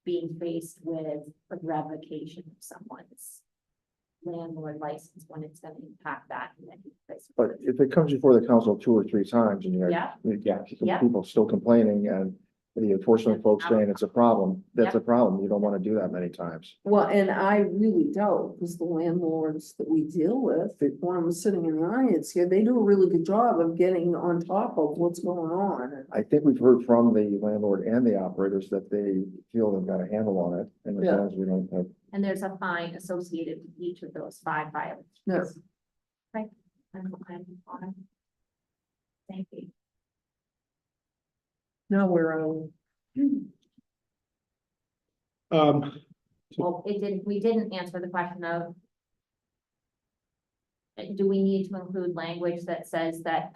being faced with a revocation of someone's landlord license when it's gonna impact that. And then But if it comes before the council 2 or 3 times and you Yeah. have Yeah. people still complaining and the enforcement folks saying it's a problem, that's Yeah. a problem. You don't want to do that many times. Well, and I really don't, because the landlords that we deal with, one of them sitting in the audience here, they do a really good job of getting on top of what's going on. I think we've heard from the landlord and the operators that they feel they've got a handle on it. And as Yeah. long as we don't have, And there's a fine associated with each of those 5 violations. Yes. Right. I'm fine. Thank you. Now we're, Well, we didn't answer the question of. Do we need to include language that says that?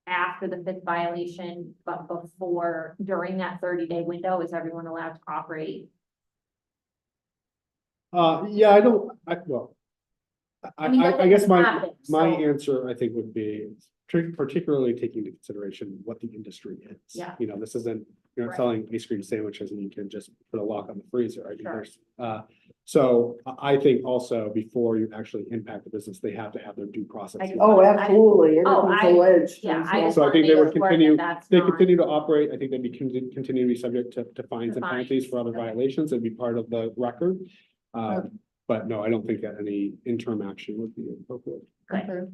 After the 5th violation, but before, during that 30-day window, is everyone allowed to operate? Yeah, well. I mean, I guess my happens, so- answer, I think, would be particularly taking into consideration what the industry is. Yeah. You know, this isn't, you're not Right. selling ice cream sandwiches and you can just put a lock on the freezer. I think Sure. there's, so I think also before you actually impact the business, they have to have their due process. I- Oh, absolutely. Oh, Everything's I- alleged. Yeah, and I just So I wanna think make they would sure continue- that that's They not. continue to operate, I think they'd be continue to be subject to fines and To penalties for other fines, okay. violations and be part of the record. Okay. But no, I don't think that any interim action would be appropriate. Good. Okay.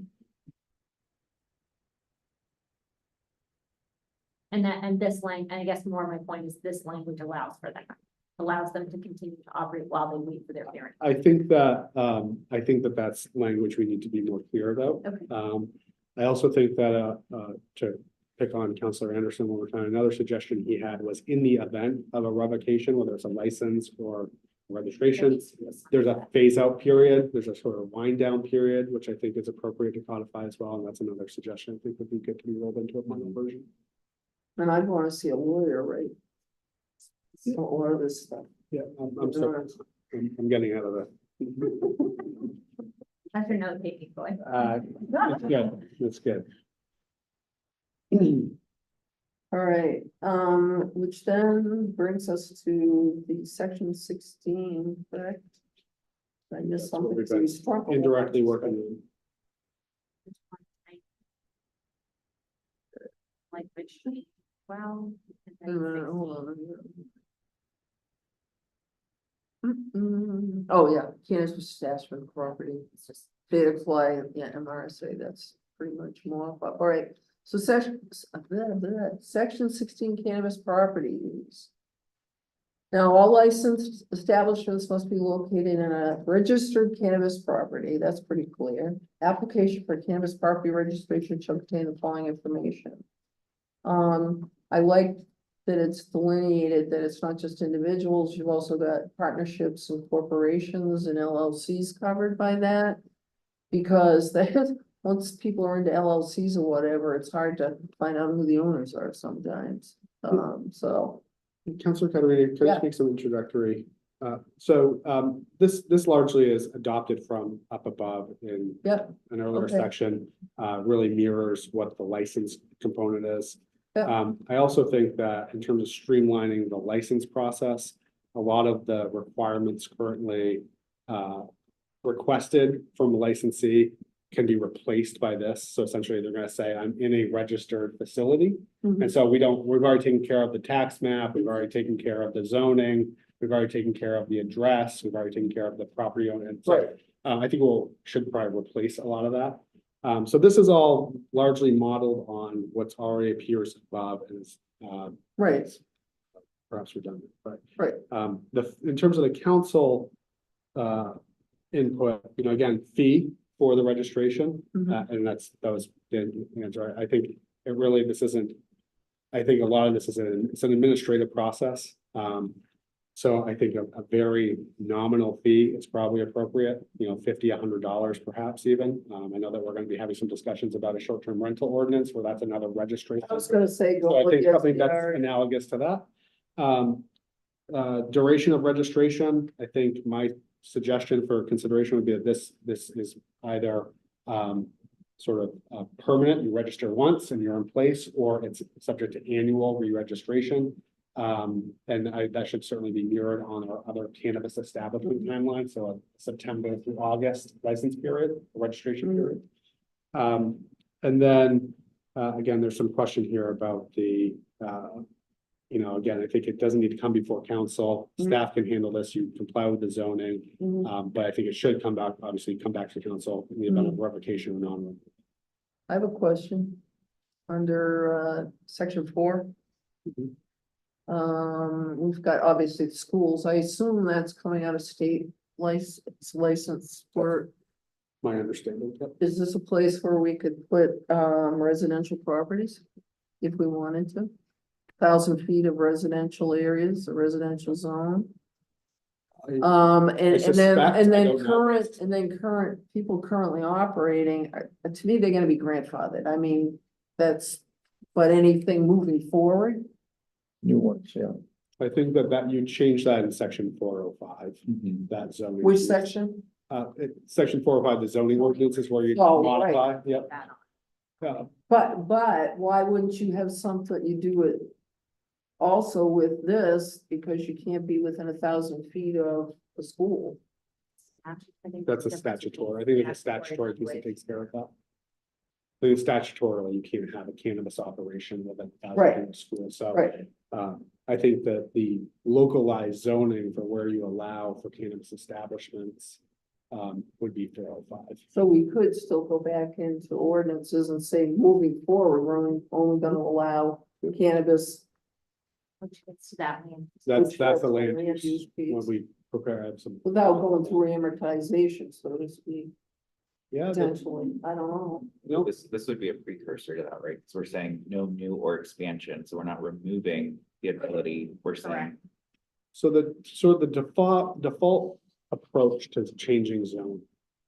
And this and I guess more my point is this language allows for that, allows them to continue to operate while they wait for their hearing. I think that that's language we need to be more clear about. Okay. I also think that, to pick on Counselor Anderson one more time, another suggestion he had was in the event of a revocation, whether it's a license or registration, there's a phase out period, there's a sort of wind down period, which I think is appropriate to codify as well, and that's another suggestion I think would be good to be rolled into a final version. And I'd want to see a lawyer, right? See a lot of this stuff. Yeah, I'm getting out of the. That's your note taking, boy. It's good, it's good. All right, which then brings us to the section 16, correct? I missed That's what something. we've so been we struck a lot. Indirectly working on. Like which, well. Wait a minute, hold on. Oh, yeah, Candace was stashed for the property. It's just, Data fly, yeah, MRSA, that's pretty much more, but, all right. So section 16 cannabis properties. Now, all licensed establishments must be located in a registered cannabis property, that's pretty clear. Application for cannabis property registration shall contain the following information. I like that it's delineated that it's not just individuals, you've also got partnerships and corporations and LLCs covered by that. Because once people are into LLCs or whatever, it's hard to find out who the owners are sometimes. So, Counselor Catarina, can I Yeah. just make some introductory? This largely is adopted from up above in Yep. an earlier Okay. section, really mirrors what the license component is. Yep. I also think that in terms of streamlining the license process, a lot of the requirements currently requested from a licensee can be replaced by this. So essentially, they're gonna say, I'm in a registered facility. mhm, And so we've already taken care of the tax map, we've already taken care of the zoning, we've already taken care of the address, we've already taken care of the property owner. And so, Right. I think should probably replace a lot of that. So this is all largely modeled on what's already appears above and is, right, perhaps redundant, but. right, In terms of the council, input, again, fee for the registration, mhm, and that was the answer. I think it really, I think a lot of this is it's an administrative process. So I think a very nominal fee is probably appropriate, $50, $100 perhaps even. I know that we're gonna be having some discussions about a short-term rental ordinance where that's another registration. I was gonna say, go So I with think the something that's SDR. analogous to that. Duration of registration, I think my suggestion for consideration would be that this is either sort of permanent, you register once and you're in place, or it's subject to annual re-registration. And that should certainly be mirrored on our other cannabis establishment timeline, so a September through August license period, registration period. And then, again, there's some question here about the, again, I think it doesn't need to come before council. Mhm. Staff can handle this, you comply with the zoning. Mhm. But I think it should come back to council in the event of revocation or non. I have a question. Under, section 4. Mhm. We've got obviously the schools, I assume that's coming out of state license for, My understanding. Yep. is this a place where we could put, residential properties? If we wanted to, 1,000 feet of residential areas, a residential zone. And then, suspect, I don't know. current people currently operating, to me, they're gonna be grandfathered, I mean, but anything moving forward, New ones, yeah. I think that you change that in section 405, that zoning. Which piece. section? Section 405, the zoning ordinance is where you Oh, modify, yep. But why wouldn't you have something, you do it also with this, because you can't be within 1,000 feet of a school. I think That's a the difference statutory, I between think it's a statutory piece that language. takes care of that. I think statutorily, you can't have a cannabis operation within a Right. thousand school, so. Right. I think that the localized zoning for where you allow for cannabis establishments would be 405. So we could still go back into ordinances and say, moving forward, we're only gonna allow cannabis. Which gets to that land. That's Which the goes to land land use, use piece. when we prepare some. Without going through amortization, so to speak, Yeah, potentially, I don't know. no, This would be a precursor to that, right? So we're saying no new or expansion, so we're not removing the ability, we're saying. Correct. so the default approach to changing zone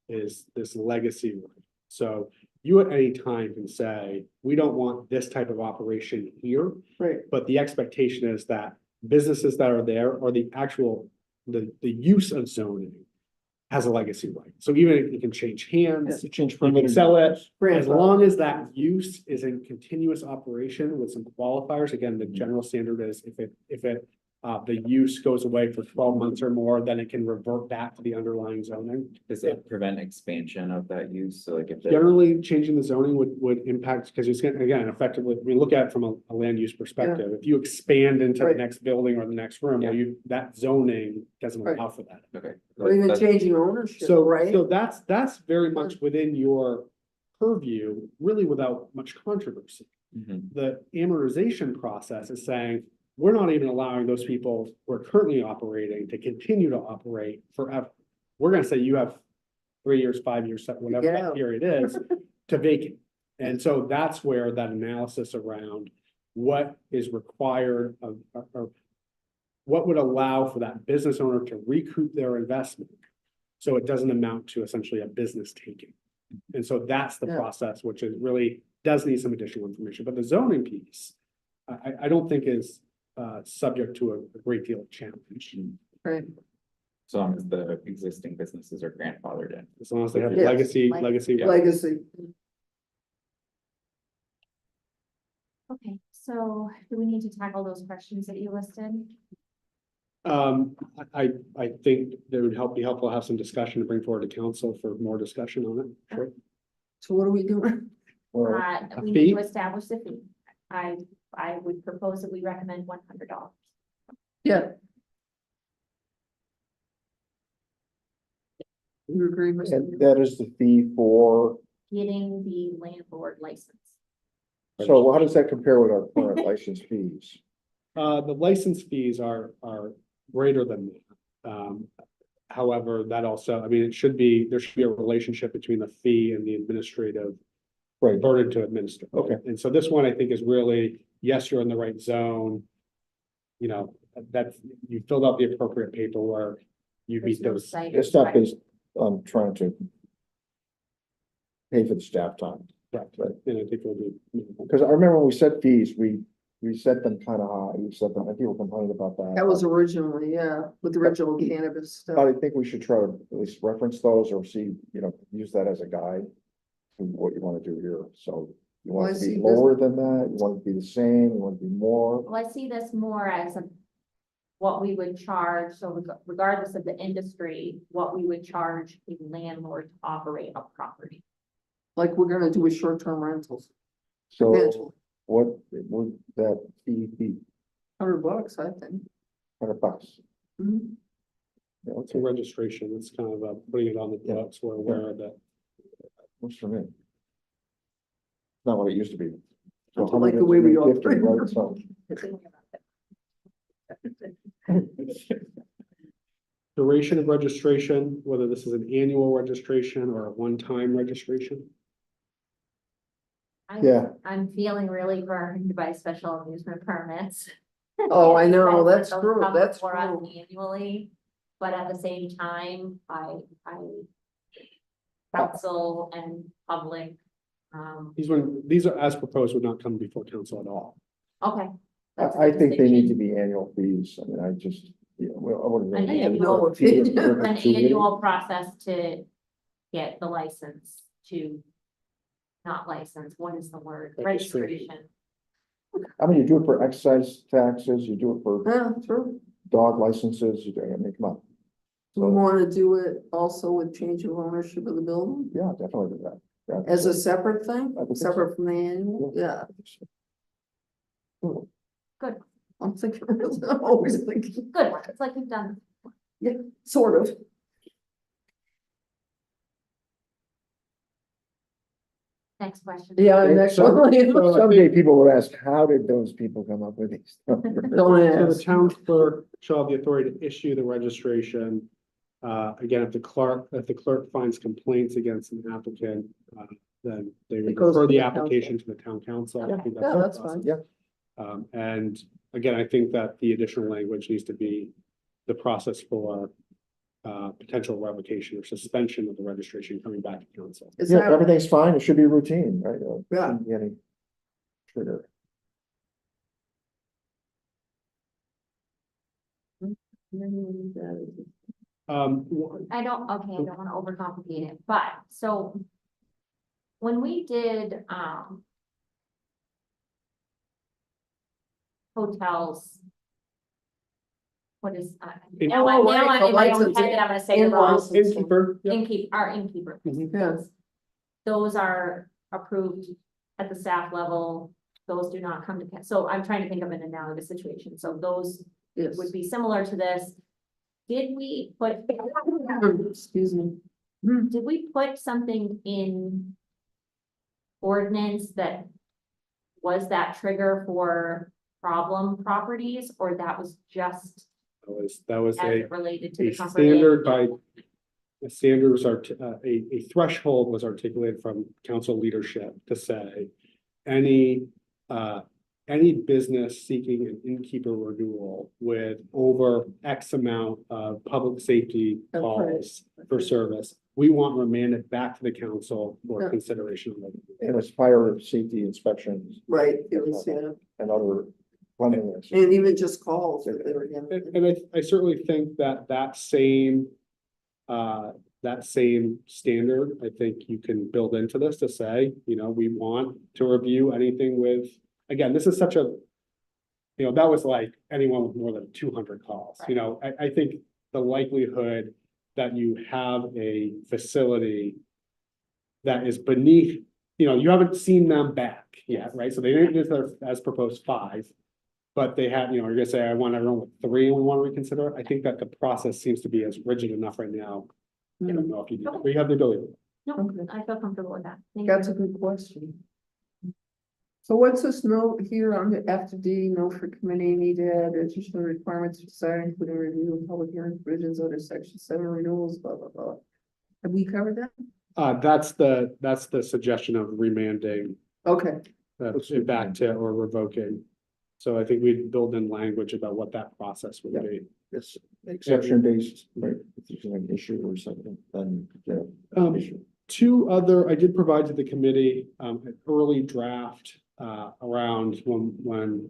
is this legacy right. So you at any time can say, we don't want this type of operation here, Right, but the expectation is that businesses that are there or the actual, the use of zoning has a legacy right. So even if it can change hands, To change you can permitted sell it, uses. as grandfather. long as that use is in continuous operation with some qualifiers, again, the general standard is the use goes away for 12 months or more, then it can revert back to the underlying zoning. Does it prevent expansion of that use? So like if. the- Generally, changing the zoning would impact, because it's gonna, again, effectively, we look at it from a land use perspective. If you expand into the Right. next building or the next room, well, that zoning doesn't Right. allow for that. Okay. Or even That's- changing ownership, So, right? so that's very much within your purview, really without much controversy. Mhm. The amortization process is saying, we're not even allowing those people who are currently operating to continue to operate forever. We're gonna say you have 3 years, 5 years, whatever Get that out. period is, to vacate. And so that's where that analysis around what is required of, or what would allow for that business owner to recoup their investment. So it doesn't amount to essentially a business taking. And so that's the Yeah. process, which is really, does need some additional information, but the zoning piece, I don't think is subject to a great deal of challenge. Right, So long as the existing businesses are grandfathered in. As long as they have Yes. legacy. legacy. Okay, so do we need to tackle those questions that you listed? I think that would be helpful to have some discussion to bring forward to council for more discussion on it. Sure. So what are we doing? Or A We fee? need to establish the fee. I would propose that we recommend $100. Yeah. You agree, Mr. And that is the fee for, Getting the landlord license. so how does that compare with our current license fees? The license fees are greater than that. However, that also, I mean, there should be a relationship between the fee and the administrative Right, burden to administer. Okay. And so this one, I think, is really, yes, you're in the right zone. You know, that's, you filled out the appropriate paperwork, you There's meet no those. site it's not inspection. based on trying to pay for the staff time. Right, and I think we'll be. Because I remember when we set fees, we set them kind of high, we set them, and people complained about that. That was originally, yeah, with the original cannabis But stuff. I think we should try to at least reference those or see, use that as a guide to what you want to do here. So you Well, want I it to see be this- lower than that, you want it to be the same, you want it to be more. Well, I see this more as what we would charge, so regardless of the industry, what we would charge a landlord to operate a property. Like we're gonna do with short-term rentals, So Eventually. what would that fee be? $100, I think. $100. Mhm. Yeah, It's a registration, it's kind of putting it on the Yeah. books, we're aware of that. Works for me. Not what it used to be. So I like the way we 100 operate. right? So, Duration of registration, whether this is an annual registration or a one-time registration. I'm feeling really burned by special amusement permits. Oh, I know, that's Those true, come that's before us true. Annually, but at the same time, I council and public, These are, as proposed, would not come before council at all. okay, That's the I think they need to distinction. be annual fees. I mean, I just, you know, well, I wouldn't. An really- annual- An Two years. annual process to get the license to not license, what is the word? Registration. Registration. I mean, you do it for excise taxes, you do it for Yeah, sure. dog licenses, you do, I mean, come on. Do we want to do it also with change of ownership of the building Yeah, definitely do that. Yeah, as a separate thing, I would think so. separate from the annual? Yeah, Good, I'm thinking, I'm always thinking, good one. It's like you've done. sort of. Next question. Yeah, Okay, next so- one. So I Someday people will ask, how did those people come up with these? Don't So the ask. town clerk shall have the authority to issue the registration. Again, if the clerk finds complaints against an applicant, then they It would goes refer to the the council. application to the town council. I think Yeah, the that's process. fine. Yeah. And again, I think that the additional language needs to be the process for potential revocation or suspension of the registration coming back to council. Is Yeah, that, everything's fine, it should be routine, right? Yeah. Shouldn't be any trigger. I don't wanna overcomplicate it, but so. When we did, hotels. What is, In- now Oh, I'm, now right, I'm in my own licensing. head that I'm gonna say the In wrong. licensing. Innkeeper, yeah. Our innkeeper. Mhm. yeah, Those are approved at the staff level. Those do not come to, so I'm trying to think of an analogous situation. So those yes. would be similar to this. Did we put, Excuse me. did we put something in ordinance that was that trigger for problem properties, or that was just That was as a it related to a the comfort inn? standard by, the standards are, a threshold was articulated from council leadership to say, any business seeking an innkeeper renewal with over X amount of public safety Okay. calls for service, we want remanded back to the council for Yeah. consideration. And it's fire safety inspections Right, it was, yeah, and other cleanliness. and even just calls if they were getting. And I certainly think that that same standard, I think you can build into this to say, you know, we want to review anything with, again, this is such a, you know, that was like anyone with more than 200 calls, you know, I think the likelihood that you have a facility that is beneath, you know, you haven't seen them back yet, right? So they didn't get their, as proposed 5. But they have, you know, you're gonna say, I want everyone with 3 and we want to reconsider. I think that the process seems to be as rigid enough right now. I don't know if you do, but you have the ability. No, Okay. I feel comfortable with that. Thank you. That's a good question. So what's this note here on the F to D, note for committee need to add additional requirements for deciding, including review of public hearing provisions under section 7 renewals, blah, blah, blah. Have we covered that? That's the suggestion of remanding Okay, it back to or revoking. So I think we'd build in language about what that process would Yeah. be. It's exception based, right? If there's an issue or something, then, yeah. Issue. 2 other, I did provide to the committee, an early draft, around when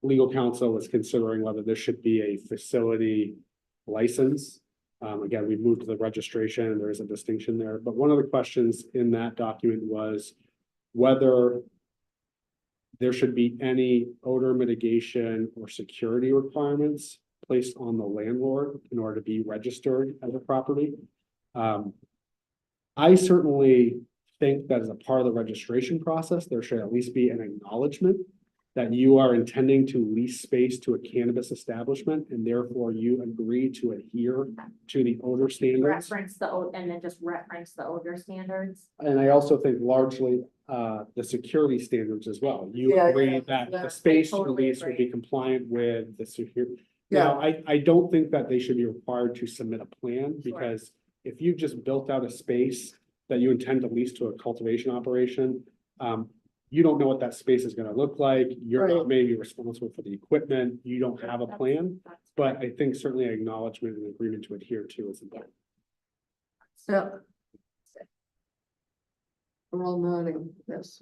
legal counsel was considering whether there should be a facility license. Again, we moved to the registration and there is a distinction there, but one of the questions in that document was whether there should be any odor mitigation or security requirements placed on the landlord in order to be registered as a property. I certainly think that as a part of the registration process, there should at least be an acknowledgement that you are intending to lease space to a cannabis establishment and therefore you agree to adhere to the odor standards. Reference the, and then just reference the odor standards. And I also think largely the security standards as well. You Yeah, agree yeah, that yeah. the space I totally release would be compliant with the security. yeah, Now, I don't think that they should be required to submit a plan Sure. because if you just built out a space that you intend to lease to a cultivation operation, you don't know what that space is gonna look like. You're Right. not maybe responsible for the equipment. You don't have a That's- plan. that's- But I think certainly acknowledgement and agreement to adhere to is important. yeah. We're all nodding, yes.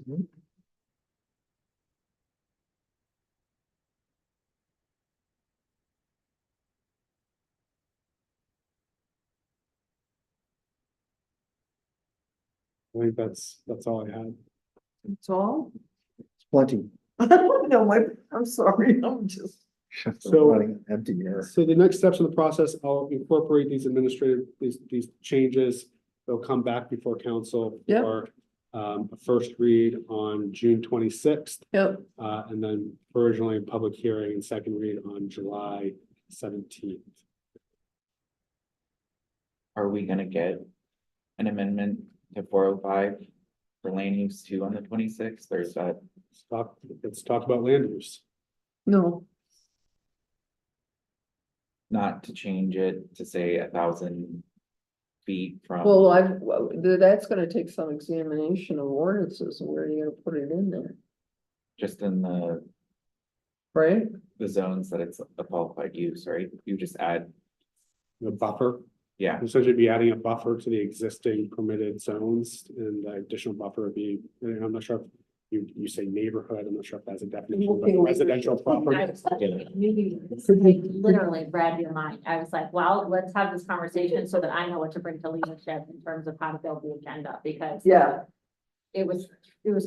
I think that's all I had. That's all? It's plenty. No, I'm sorry, I'm just. So- Running empty here. So the next steps in the process, I'll incorporate these administrative, these changes. They'll come back before council Yep. for a first read on June 26th. Yep. And then originally a public hearing and second read on July 17th. Are we gonna get an amendment to 405 for land use too on the 26th, or is that Let's talk about land use. No, not to change it to say 1,000 feet from? well, that's gonna take some examination of ordinances, and where are you gonna put it in there, Just in right? the zones that it's a qualified use, right? You just add, The buffer, yeah, essentially be adding a buffer to the existing permitted zones, and the additional buffer would be, I'm not sure if you say neighborhood, I'm not sure if that's a definition, but Okay, residential I property. was literally read your mind. I was like, well, let's have this conversation so that I know what to bring to leadership in terms of how to build the agenda, because Yeah, it was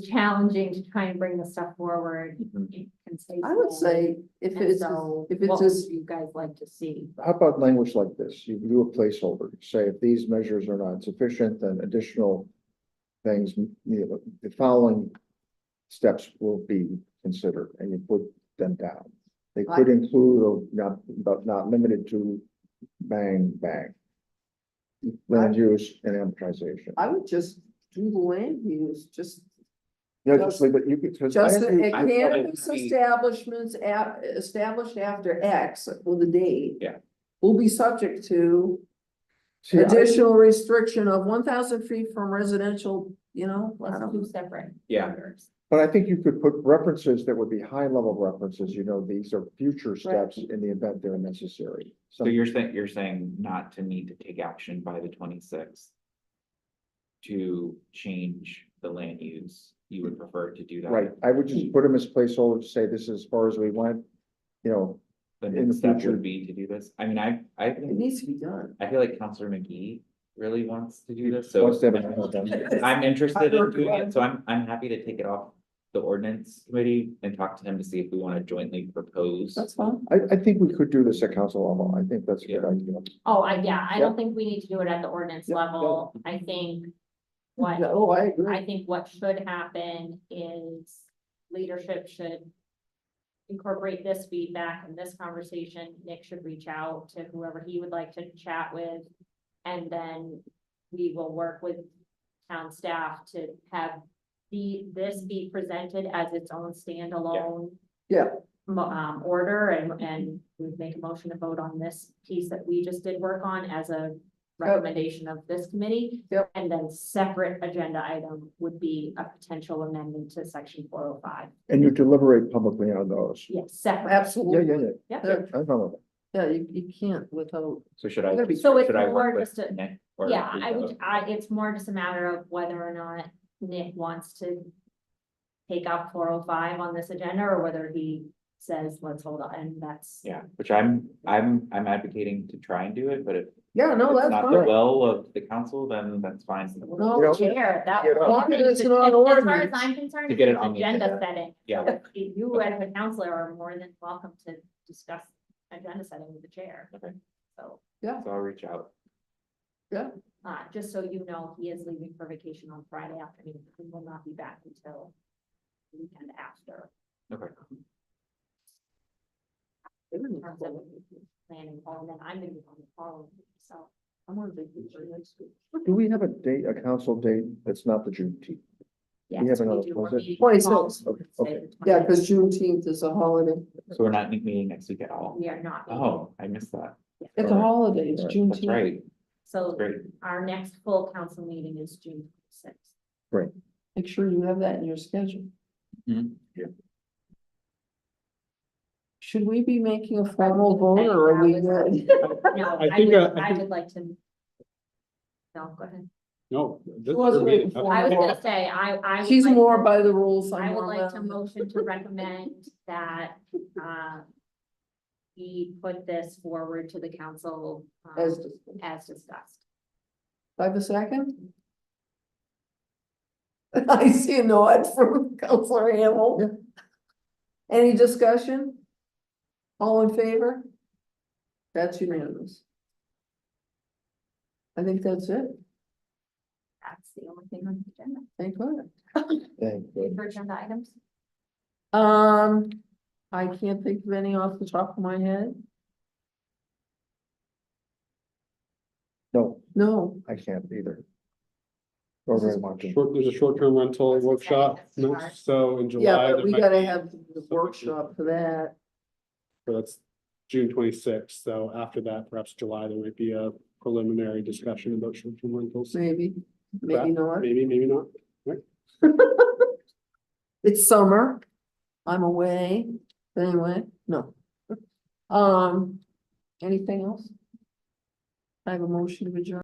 challenging to try and bring the stuff forward. Mhm. I would say if And it's, so, if what it's would just, you guys like to see? How about language like this? You do a placeholder, say if these measures are not sufficient, then additional things, the following steps will be considered, and you put them down. They could include, or not, but not limited to bang, bang. Land use and amortization. I would just do the land use, just Yeah, just leave it, you could, because Just I a agree. cannabis be- establishments established after X with a date. Yeah. Will be subject to See, I- additional restriction of 1,000 feet from residential, you know, I Let's don't. do separate. Yeah. orders. But I think you could put references that would be high level references, these are future steps in the event they're necessary. so you're saying not to need to take action by the 26th to change the land use, you would prefer to do that? Right, I would just put them as placeholders, to say this is as far as we went, The in the next step future. would be to do this. I mean, It needs to be done. I feel like Counselor McGee really wants to do this, Wants so to have it. I'm interested in doing it, so I'm happy to take it off the ordinance committee and talk to him to see if we want to jointly propose. That's fine. I think we could do this at council level, I think that's a good idea. Oh, I don't think we need to do it at the ordinance Yep, level. I think what No, I agree. I think what should happen is leadership should incorporate this feedback and this conversation. Nick should reach out to whoever he would like to chat with. And then we will work with town staff to have this be presented as its own standalone Yeah. order, and we make a motion to vote on this piece that we just did work on as a recommendation of this committee. Yep. And then separate agenda item would be a potential amendment to section 405. And you deliberate publicly on those. Yes, separate. Yeah, Absolutely. yeah, Yep. yeah, I'm fine with it. Yeah, you can't without, So should Gotta I, be- So it's should I more work with just a, Nick? or yeah, who's I would, the- it's more just a matter of whether or not Nick wants to take up 405 on this agenda, or whether he says, let's hold on, and that's. Yeah, which I'm advocating to try and do it, but if yeah, no, it's that's not the fine. will of the council, then that's fine. No, You know, Chair, that. you know- Long as it's not As far as ordinance. I'm concerned, To it's get it just on the agenda agenda. setting. Yeah. So you as a counselor are more than welcome to discuss agenda setting with the chair. Okay. So, So I'll reach out. just so you know, he is leaving for vacation on Friday afternoon. He will not be back until the weekend after. Okay. In terms of planning, and then I'm gonna be on the following week, so. I'm on vacation next week. Do we have a council date that's not the Juneteenth? Yes, have another- do. was We're it? meeting 26th. tomorrow, Okay. say the Yeah, 26th. because Juneteenth is a holiday. So we're not meeting next week at all? We are not. meeting. Oh, I missed that. It's a holiday, it's Right, Juneteenth. That's right. So Great. our next full council meeting is June 6th. Make sure you have that in your schedule. Mhm. Should we be making a formal vote or are we good? No, I think, I would like to. No, go ahead. No. this- She wasn't we're meeting- informed. I was gonna say, I. would She's like more to- by the rules. I'm I would more like to around. motion to recommend that, we put this forward to the council, As as discussed. I have a second? I see a nod from Counselor Hamel. Any discussion? All in favor? That's unanimous. I think that's it. That's the only thing on the agenda. Thank God. Thank you. For agenda items. I can't think of any off the top of my head. No, No, I can't either. Or very much. There's a short-term rental workshop, so in July. yeah, but there we might gotta be- have the workshop for that. So that's June 26th, so after that, perhaps July, there might be a preliminary discussion about short-term rentals. Maybe, maybe not. Maybe not. It's summer. I'm away. Anyway, no. Anything else? I have a motion to adjourn.